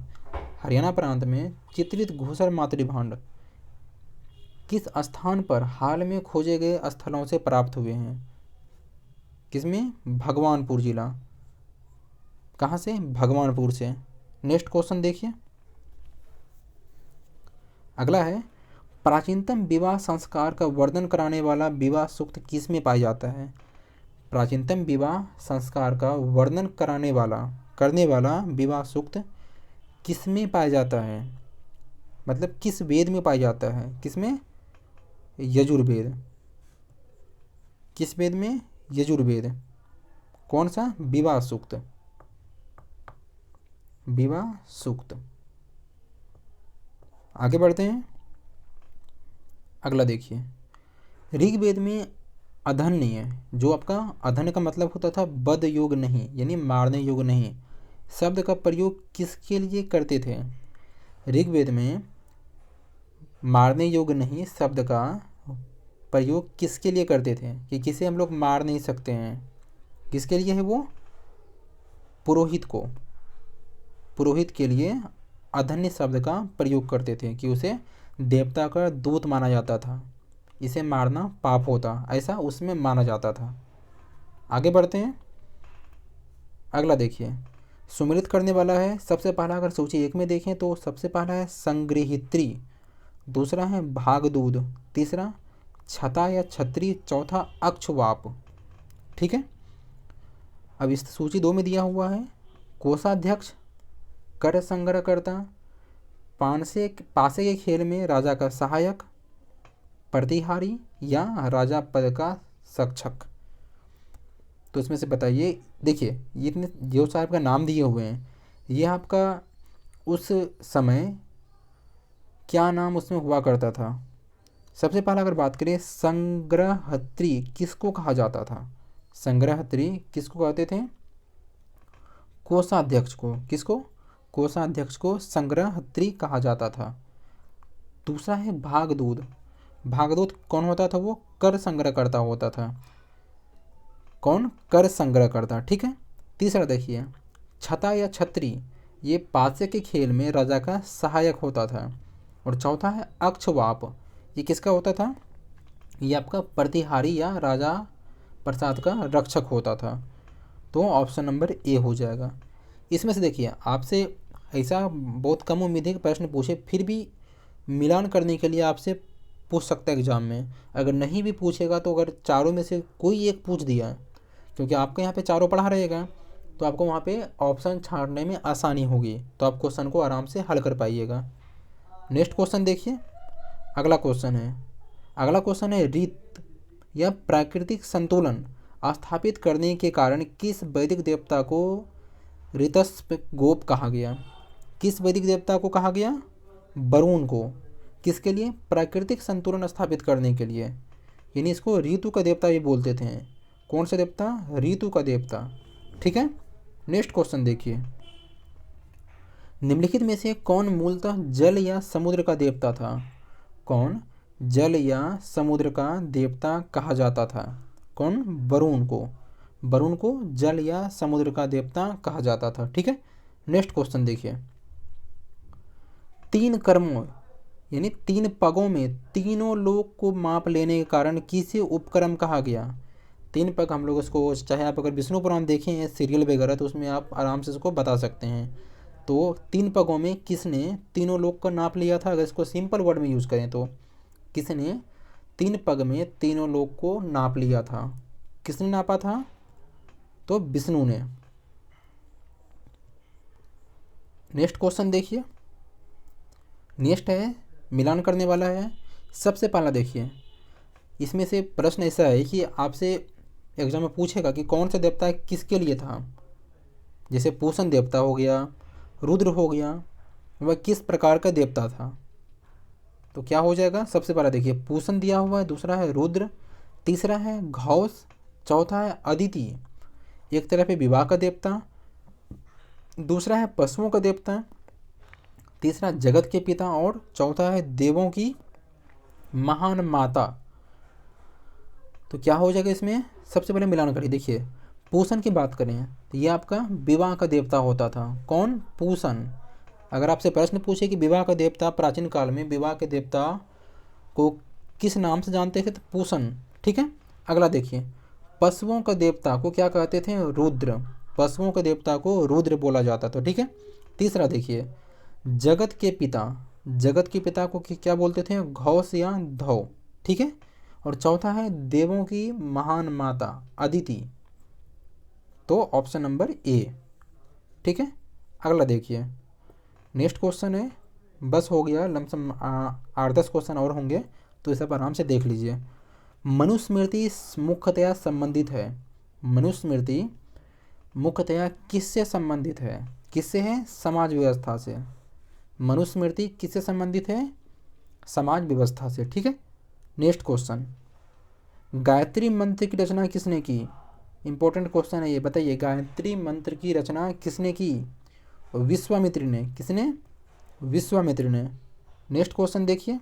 हरियाणा प्रांत में चित्रित घूसर मातृभांड किस स्थान पर हाल में खोजे गए स्थलों से प्राप्त हुए हैं? किसमें? भगवानपुर जिला। कहाँ से? भगवानपुर से। नेक्स्ट क्वेश्चन देखिए, अगला है प्राचीनतम विवाह संस्कार का वर्णन कराने वाला विवाह सूक्त किस में पाया जाता है? प्राचीनतम विवाह संस्कार का वर्णन करने वाला विवाह सूक्त किस में पाया जाता है? मतलब किस वेद में पाया जाता है? किसमें? यजुर्वेद। किस वेद में? यजुर्वेद। कौन सा? विवाह सूक्त। विवाह सूक्त। आगे बढ़ते हैं, अगला देखिए, ऋग्वेद में अधन्य, जो आपका अधन का मतलब होता था बद योग नहीं, यानी मारने योग नहीं, शब्द का प्रयोग किसके लिए करते थे? ऋग्वेद में मारने योग नहीं शब्द का प्रयोग किसके लिए करते थे? कि किसे हम लोग मार नहीं सकते हैं, किसके लिए है वो? पुरोहित को। पुरोहित के लिए अधन्य शब्द का प्रयोग करते थे कि उसे देवता का दूत माना जाता था, इसे मारना पाप होता, ऐसा उसमें माना जाता था। आगे बढ़ते हैं, अगला देखिए, सुमिलित करने वाला है। सबसे पहला अगर सूची 1 में देखें तो सबसे पहला है संग्रहित्री, दूसरा है भागदूत, तीसरा छता या छत्री, चौथा अक्षवाप। ठीक है, अब इस सूची 2 में दिया हुआ है कोषाध्यक्ष, कर संग्रहकर्ता, पासे के खेल में राजा का सहायक, प्रतिहारी या राजा पद का सक्षक। तो इसमें से बताइए, देखिए ये इतने जो साहब का नाम दिए हुए हैं, ये आपका उस समय क्या नाम उसमें हुआ करता था। सबसे पहला अगर बात करें, संग्रहत्री किसको कहा जाता था? संग्रहत्री किसको कहते थे? कोषाध्यक्ष को। किसको? कोषाध्यक्ष को संग्रहत्री कहा जाता था। दूसरा है भागदूत। भागदूत कौन होता था? वो कर संग्रह करता होता था। कौन? कर संग्रह करता। ठीक है। तीसरा देखिए, छता या छत्री, ये पासे के खेल में राजा का सहायक होता था। और चौथा है अक्षवाप, ये किसका होता था? ये आपका प्रतिहारी या राजा प्रसाद का रक्षक होता था। तो ऑप्शन नंबर ए हो जाएगा। इसमें से देखिए, आपसे ऐसा बहुत कम उम्मीद है कि प्रश्न पूछे, फिर भी मिलान करने के लिए आपसे पूछ सकता है एग्जाम में। अगर नहीं भी पूछेगा तो अगर चारों में से कोई एक पूछ दिया, क्योंकि आपके यहाँ पे चारों पढ़ा रहेगा, तो आपको वहाँ पे ऑप्शन छांटने में आसानी होगी, तो आप क्वेश्चन को आराम से हल कर पाइएगा। नेक्स्ट क्वेश्चन देखिए, अगला क्वेश्चन है रीत या प्राकृतिक संतुलन स्थापित करने के कारण किस वैदिक देवता को ऋतस्प गोप कहा गया? किस वैदिक देवता को कहा गया? वरुण को। किसके लिए? प्राकृतिक संतुलन स्थापित करने के लिए, यानी इसको ऋतु का देवता भी बोलते थे। कौन सा देवता? ऋतु का देवता। ठीक है। नेक्स्ट क्वेश्चन देखिए, निम्नलिखित में से कौन मूलतः जल या समुद्र का देवता था? कौन जल या समुद्र का देवता कहा जाता था? कौन? वरुण को। वरुण को जल या समुद्र का देवता कहा जाता था। ठीक है। नेक्स्ट क्वेश्चन देखिए, तीन कर्मों यानी तीन पगों में तीनों लोग को माप लेने के कारण किसे उपक्रम कहा गया? तीन पग हम लोग इसको, चाहे आप अगर विष्णु पुराण देखें हैं सीरियल वगैरह, तो उसमें आप आराम से इसको बता सकते हैं। तो तीन पगों में किसने तीनों लोग का नाप लिया था? अगर इसको सिंपल वर्ड में यूज़ करें तो किसने तीन पग में तीनों लोग को नाप लिया था? किसने नापा था? तो विष्णु ने। नेक्स्ट क्वेश्चन देखिए, नेक्स्ट है मिलान करने वाला है। सबसे पहला देखिए, इसमें से प्रश्न ऐसा है कि आपसे एग्जाम में पूछेगा कि कौन सा देवता किसके लिए था। जैसे पूषण देवता हो गया, रुद्र हो गया, वह किस प्रकार का देवता था? तो क्या हो जाएगा? सबसे पहला देखिए, पूषण दिया हुआ है, दूसरा है रुद्र, तीसरा है घोष, चौथा है अदिति, एक तरफ है विवाह का देवता, दूसरा है पशुओं का देवता, तीसरा जगत के पिता, और चौथा है देवों की महान माता। तो क्या हो जाएगा इसमें? सबसे पहले मिलान करिए। देखिए, पूषण की बात करें तो ये आपका विवाह का देवता होता था। कौन? पूषण। अगर आपसे प्रश्न पूछे कि विवाह का देवता प्राचीन काल में विवाह के देवता को किस नाम से जानते थे, तो पूषण। ठीक है। अगला देखिए, पशुओं का देवता को क्या कहते थे? रुद्र। पशुओं के देवता को रुद्र बोला जाता था। ठीक है। तीसरा देखिए, जगत के पिता, जगत के पिता को क्या बोलते थे? घोष या धौ। ठीक है। और चौथा है देवों की महान माता अदिति। तो ऑप्शन नंबर ए। ठीक है। अगला देखिए, नेक्स्ट क्वेश्चन है, बस हो गया, लमसम 8-10 क्वेश्चन और होंगे, तो इसे आप आराम से देख लीजिए। मनुस्मृति मुख्यतया संबंधित है, मनुस्मृति मुख्यतया किससे संबंधित है? किससे है? समाज व्यवस्था से। मनुस्मृति किससे संबंधित है? समाज व्यवस्था से। ठीक है। नेक्स्ट क्वेश्चन, गायत्री मंत्र की रचना किसने की? इंपॉर्टेंट क्वेश्चन है ये, बताइए गायत्री मंत्र की रचना किसने की? विश्वामित्र ने। किसने? विश्वामित्र ने। नेक्स्ट क्वेश्चन देखिए,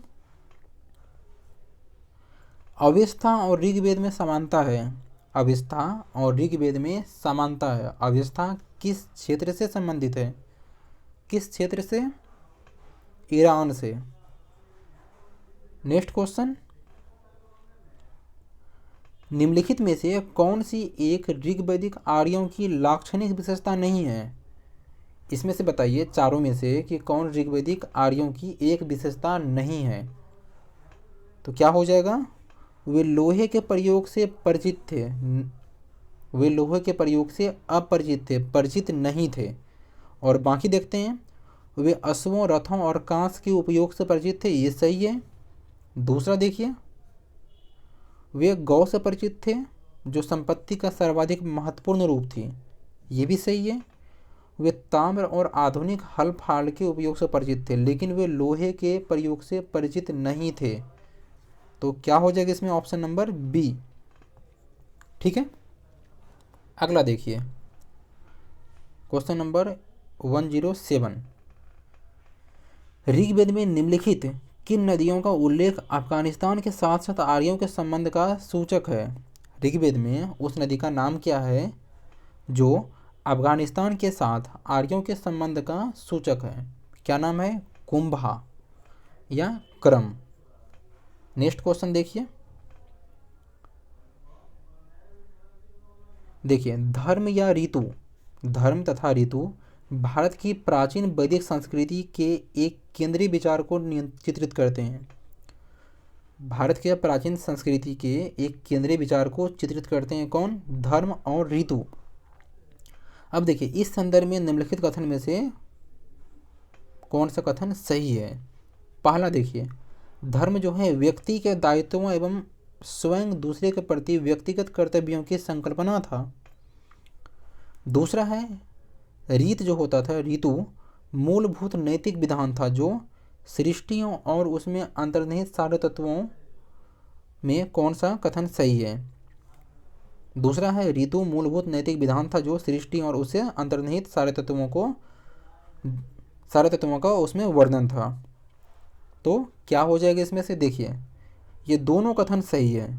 अवस्था और ऋग्वेद में समानता है, अवस्था और ऋग्वेद में समानता है। अवस्था किस क्षेत्र से संबंधित है? किस क्षेत्र से? ईरान से। नेक्स्ट क्वेश्चन, निम्नलिखित में से कौन सी एक ऋग्वैदिक आर्यों की लाक्षणिक विशेषता नहीं है? इसमें से बताइए चारों में से कि कौन ऋग्वैदिक आर्यों की एक विशेषता नहीं है। तो क्या हो जाएगा? वे लोहे के प्रयोग से परिचित थे, वे लोहे के प्रयोग से अपरिचित थे, परिचित नहीं थे। और बाकी देखते हैं, वे अश्वों, रथों और कांस के उपयोग से परिचित थे, ये सही है। दूसरा देखिए, वे गौ से परिचित थे जो संपत्ति का सर्वाधिक महत्वपूर्ण रूप थी, ये भी सही है। वे ताम्र और आधुनिक हल फाल के उपयोग से परिचित थे, लेकिन वे लोहे के प्रयोग से परिचित नहीं थे। तो क्या हो जाएगा इसमें? Option number B. ठीक है, अगला देखिए क्वेश्चन नंबर 107। ऋग्वेद में निम्नलिखित किन नदियों का उल्लेख अफगानिस्तान के साथ साथ आर्यों के संबंध का सूचक है? ऋग्वेद में उस नदी का नाम क्या है जो अफगानिस्तान के साथ आर्यों के संबंध का सूचक है? क्या नाम है? कुंभा या क्रम। नेक्स्ट क्वेश्चन देखिए। देखिए, धर्म या ऋतु, धर्म तथा ऋतु भारत की प्राचीन वैदिक संस्कृति के एक केंद्रीय विचार को चित्रित करते हैं। भारत के प्राचीन संस्कृति के एक केंद्रीय विचार को चित्रित करते हैं। कौन? धर्म और ऋतु। अब देखिए, इस संदर्भ में निम्नलिखित कथन में से कौन सा कथन सही है? पहला देखिए, धर्म जो है व्यक्ति के दायित्वों एवं स्वयं दूसरे के प्रति व्यक्तिगत कर्तव्यों की संकल्पना था। दूसरा है, रीत जो होता था, ऋतु मूलभूत नैतिक विधान था जो सृष्टियों और उसमें अंतर्निहित सारे तत्वों में कौन सा कथन सही है? दूसरा है, ऋतु मूलभूत नैतिक विधान था जो सृष्टि और उसे अंतर्निहित सारे तत्वों का उसमें वर्णन था। तो क्या हो जाएगा इसमें से? देखिए, ये दोनों कथन सही है,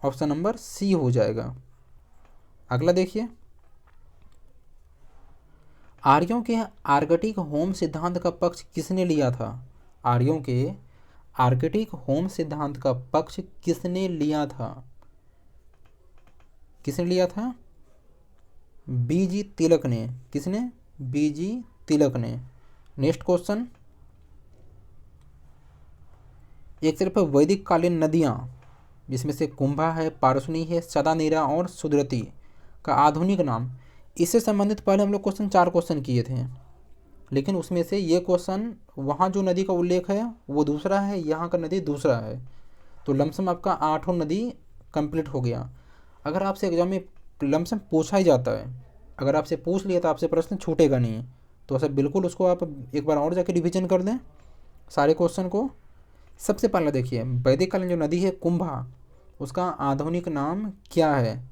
ऑप्शन नंबर सी हो जाएगा। अगला देखिए, आर्यों के आर्कटिक होम सिद्धांत का पक्ष किसने लिया था? आर्यों के आर्कटिक होम सिद्धांत का पक्ष किसने लिया था? किसने लिया था? बीजी तिलक ने। किसने? बीजी तिलक ने। नेक्स्ट क्वेश्चन, एक तरफ वैदिक कालीन नदियाँ जिसमें से कुंभा है, पारसनी है, सदानीरा और सुदृति का आधुनिक नाम, इससे संबंधित पहले हम लोग 4 क्वेश्चन किए थे, लेकिन उसमें से ये क्वेश्चन वहाँ जो नदी का उल्लेख है वो दूसरा है, यहाँ का नदी दूसरा है। तो लमसम आपका 8 नदी कंप्लीट हो गया। अगर आपसे एग्जाम में लमसम पूछा ही जाता है, अगर आपसे पूछ लिया तो आपसे प्रश्न छूटेगा नहीं, तो ऐसा बिल्कुल उसको आप एक बार और जाके रिविजन कर दें सारे क्वेश्चन को। सबसे पहले देखिए, वैदिक कालीन जो नदी है कुंभा, उसका आधुनिक नाम क्या है?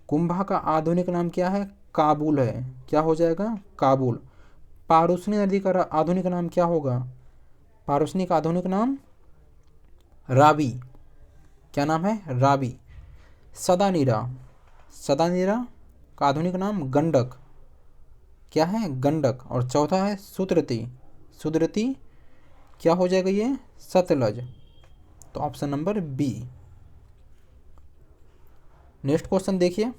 कुंभा का आधुनिक नाम क्या है? काबुल है। क्या हो जाएगा? काबुल। पारुसनी नदी का आधुनिक नाम क्या होगा? पारुसनी का आधुनिक नाम रावी। क्या नाम है? रावी। सदानीरा, सदानीरा का आधुनिक नाम गंडक। क्या है? गंडक। और चौथा है सुदृति, सुदृति क्या हो जाएगा? ये सतलज। तो option number B. Next question देखिए,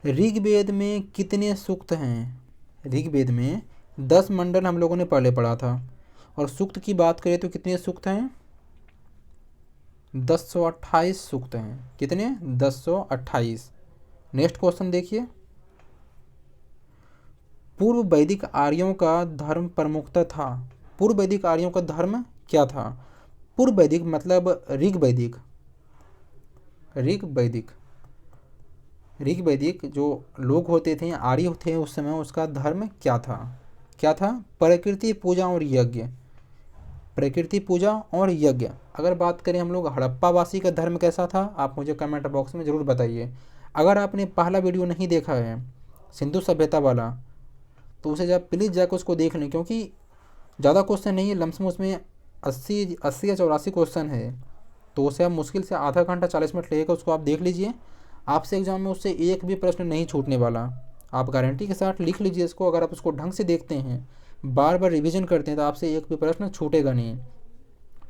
ऋग्वेद में कितने सूक्त हैं? ऋग्वेद में 10 मंडल हम लोगों ने पहले पढ़ा था, और सूक्त की बात करें तो कितने सूक्त हैं? 1028 सूक्त हैं। कितने? 1028। नेक्स्ट क्वेश्चन देखिए, पूर्व वैदिक आर्यों का धर्म प्रमुखता था। पूर्व वैदिक आर्यों का धर्म क्या था? पूर्व वैदिक मतलब ऋग्वैदिक, ऋग्वैदिक, ऋग्वैदिक जो लोग होते थे, आर्य थे उस समय, उसका धर्म क्या था? क्या था? प्रकृति पूजा और यज्ञ। प्रकृति पूजा और यज्ञ। अगर बात करें हम लोग हड़प्पावासी का धर्म कैसा था, आप मुझे कमेंट बॉक्स में ज़रूर बताइए। अगर आपने पहला वीडियो नहीं देखा है सिंधु सभ्यता वाला, तो उसे जब प्लीज़ जाकर उसको देख लें, क्योंकि ज़्यादा क्वेश्चन नहीं है, लमसम उसमें 80 या 84 क्वेश्चन है, तो उसे आप मुश्किल से आधा घंटा 40 मिनट लगेगा, उसको आप देख लीजिए। आपसे एग्जाम में उससे एक भी प्रश्न नहीं छूटने वाला, आप गारंटी के साथ लिख लीजिए इसको। अगर आप उसको ढंग से देखते हैं, बार बार रिवीजन करते हैं, तो आपसे एक भी प्रश्न छूटेगा नहीं।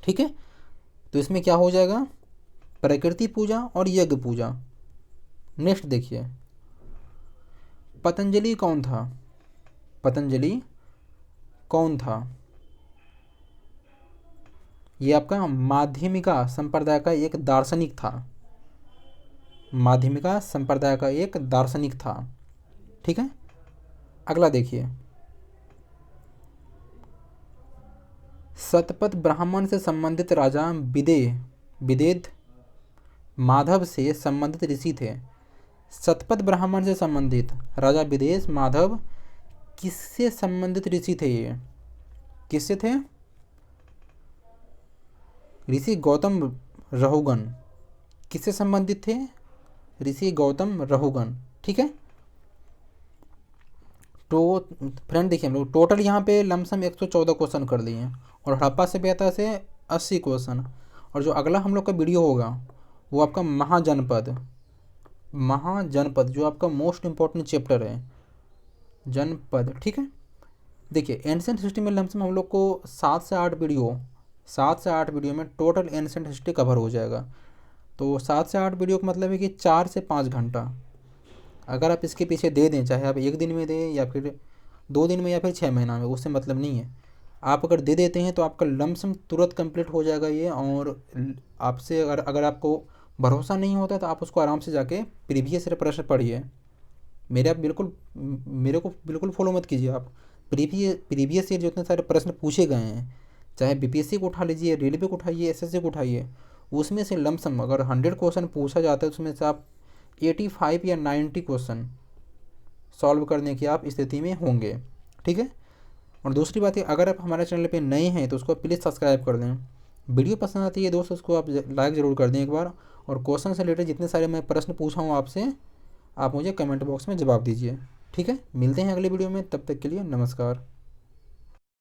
ठीक है, तो इसमें क्या हो जाएगा? प्रकृति पूजा और यज्ञ पूजा। नेक्स्ट देखिए, पतंजलि कौन था? पतंजलि कौन था? ये आपका माध्यमिका संप्रदाय का एक दार्शनिक था। माध्यमिका संप्रदाय का एक दार्शनिक था। ठीक है, अगला देखिए, शतपथ ब्राह्मण से संबंधित राजा विदेद माधव से संबंधित ऋषि थे। शतपथ ब्राह्मण से संबंधित राजा विदेश माधव किससे संबंधित ऋषि थे? ये किससे थे? ऋषि गौतम रहुगण। किससे संबंधित थे? ऋषि गौतम रहुगण। ठीक है। तो फ्रेंड देखिए हम लोग टोटल यहाँ पे लमसम 114 क्वेश्चन कर लिए हैं और हड़प्पा सभ्यता से 80 क्वेश्चन। और जो अगला हम लोग का वीडियो होगा वो आपका महाजनपद जो आपका मोस्ट इम्पॉर्टेंट चैप्टर है, जनपद। ठीक है। देखिए एंशिएंट हिस्ट्री में लमसम हम लोग को 7 से 8 वीडियो में टोटल एंशिएंट हिस्ट्री कवर हो जाएगा। तो 7 से 8 वीडियो का मतलब है कि 4 से 5 घंटा अगर आप इसके पीछे दे दें, चाहे आप 1 दिन में दें या फिर 2 दिन में या फिर 6 महीना में, उससे मतलब नहीं है। आप अगर दे देते हैं तो आपका लमसम तुरंत कंप्लीट हो जाएगा ये। और आपसे अगर आपको भरोसा नहीं होता तो आप उसको आराम से जाके प्रीवियस प्रश्न पढ़िए। मेरे को बिल्कुल फॉलो मत कीजिए आप। प्रीवियस ईयर जो इतने सारे प्रश्न पूछे गए हैं, चाहे बीपीएससी को उठा लीजिए, रेलवे को उठाइए, एसएससी को उठाइए, उसमें से लमसम अगर 100 क्वेश्चन पूछा जाता है उसमें से आप 85 या 90 क्वेश्चन सॉल्व करने की आप स्थिति में होंगे। ठीक है। और दूसरी बात है, अगर आप हमारे चैनल पे नए हैं तो उसको प्लीज़ सब्सक्राइब कर दें। वीडियो पसंद आती है दोस्तों उसको आप लाइक ज़रूर कर दें एक बार। और क्वेश्चन से रिलेटेड जितने सारे मैं प्रश्न पूछा हूँ आपसे, आप मुझे कमेंट बॉक्स में जवाब दीजिए। ठीक है। मिलते हैं अगले वीडियो में, तब तक के लिए नमस्कार।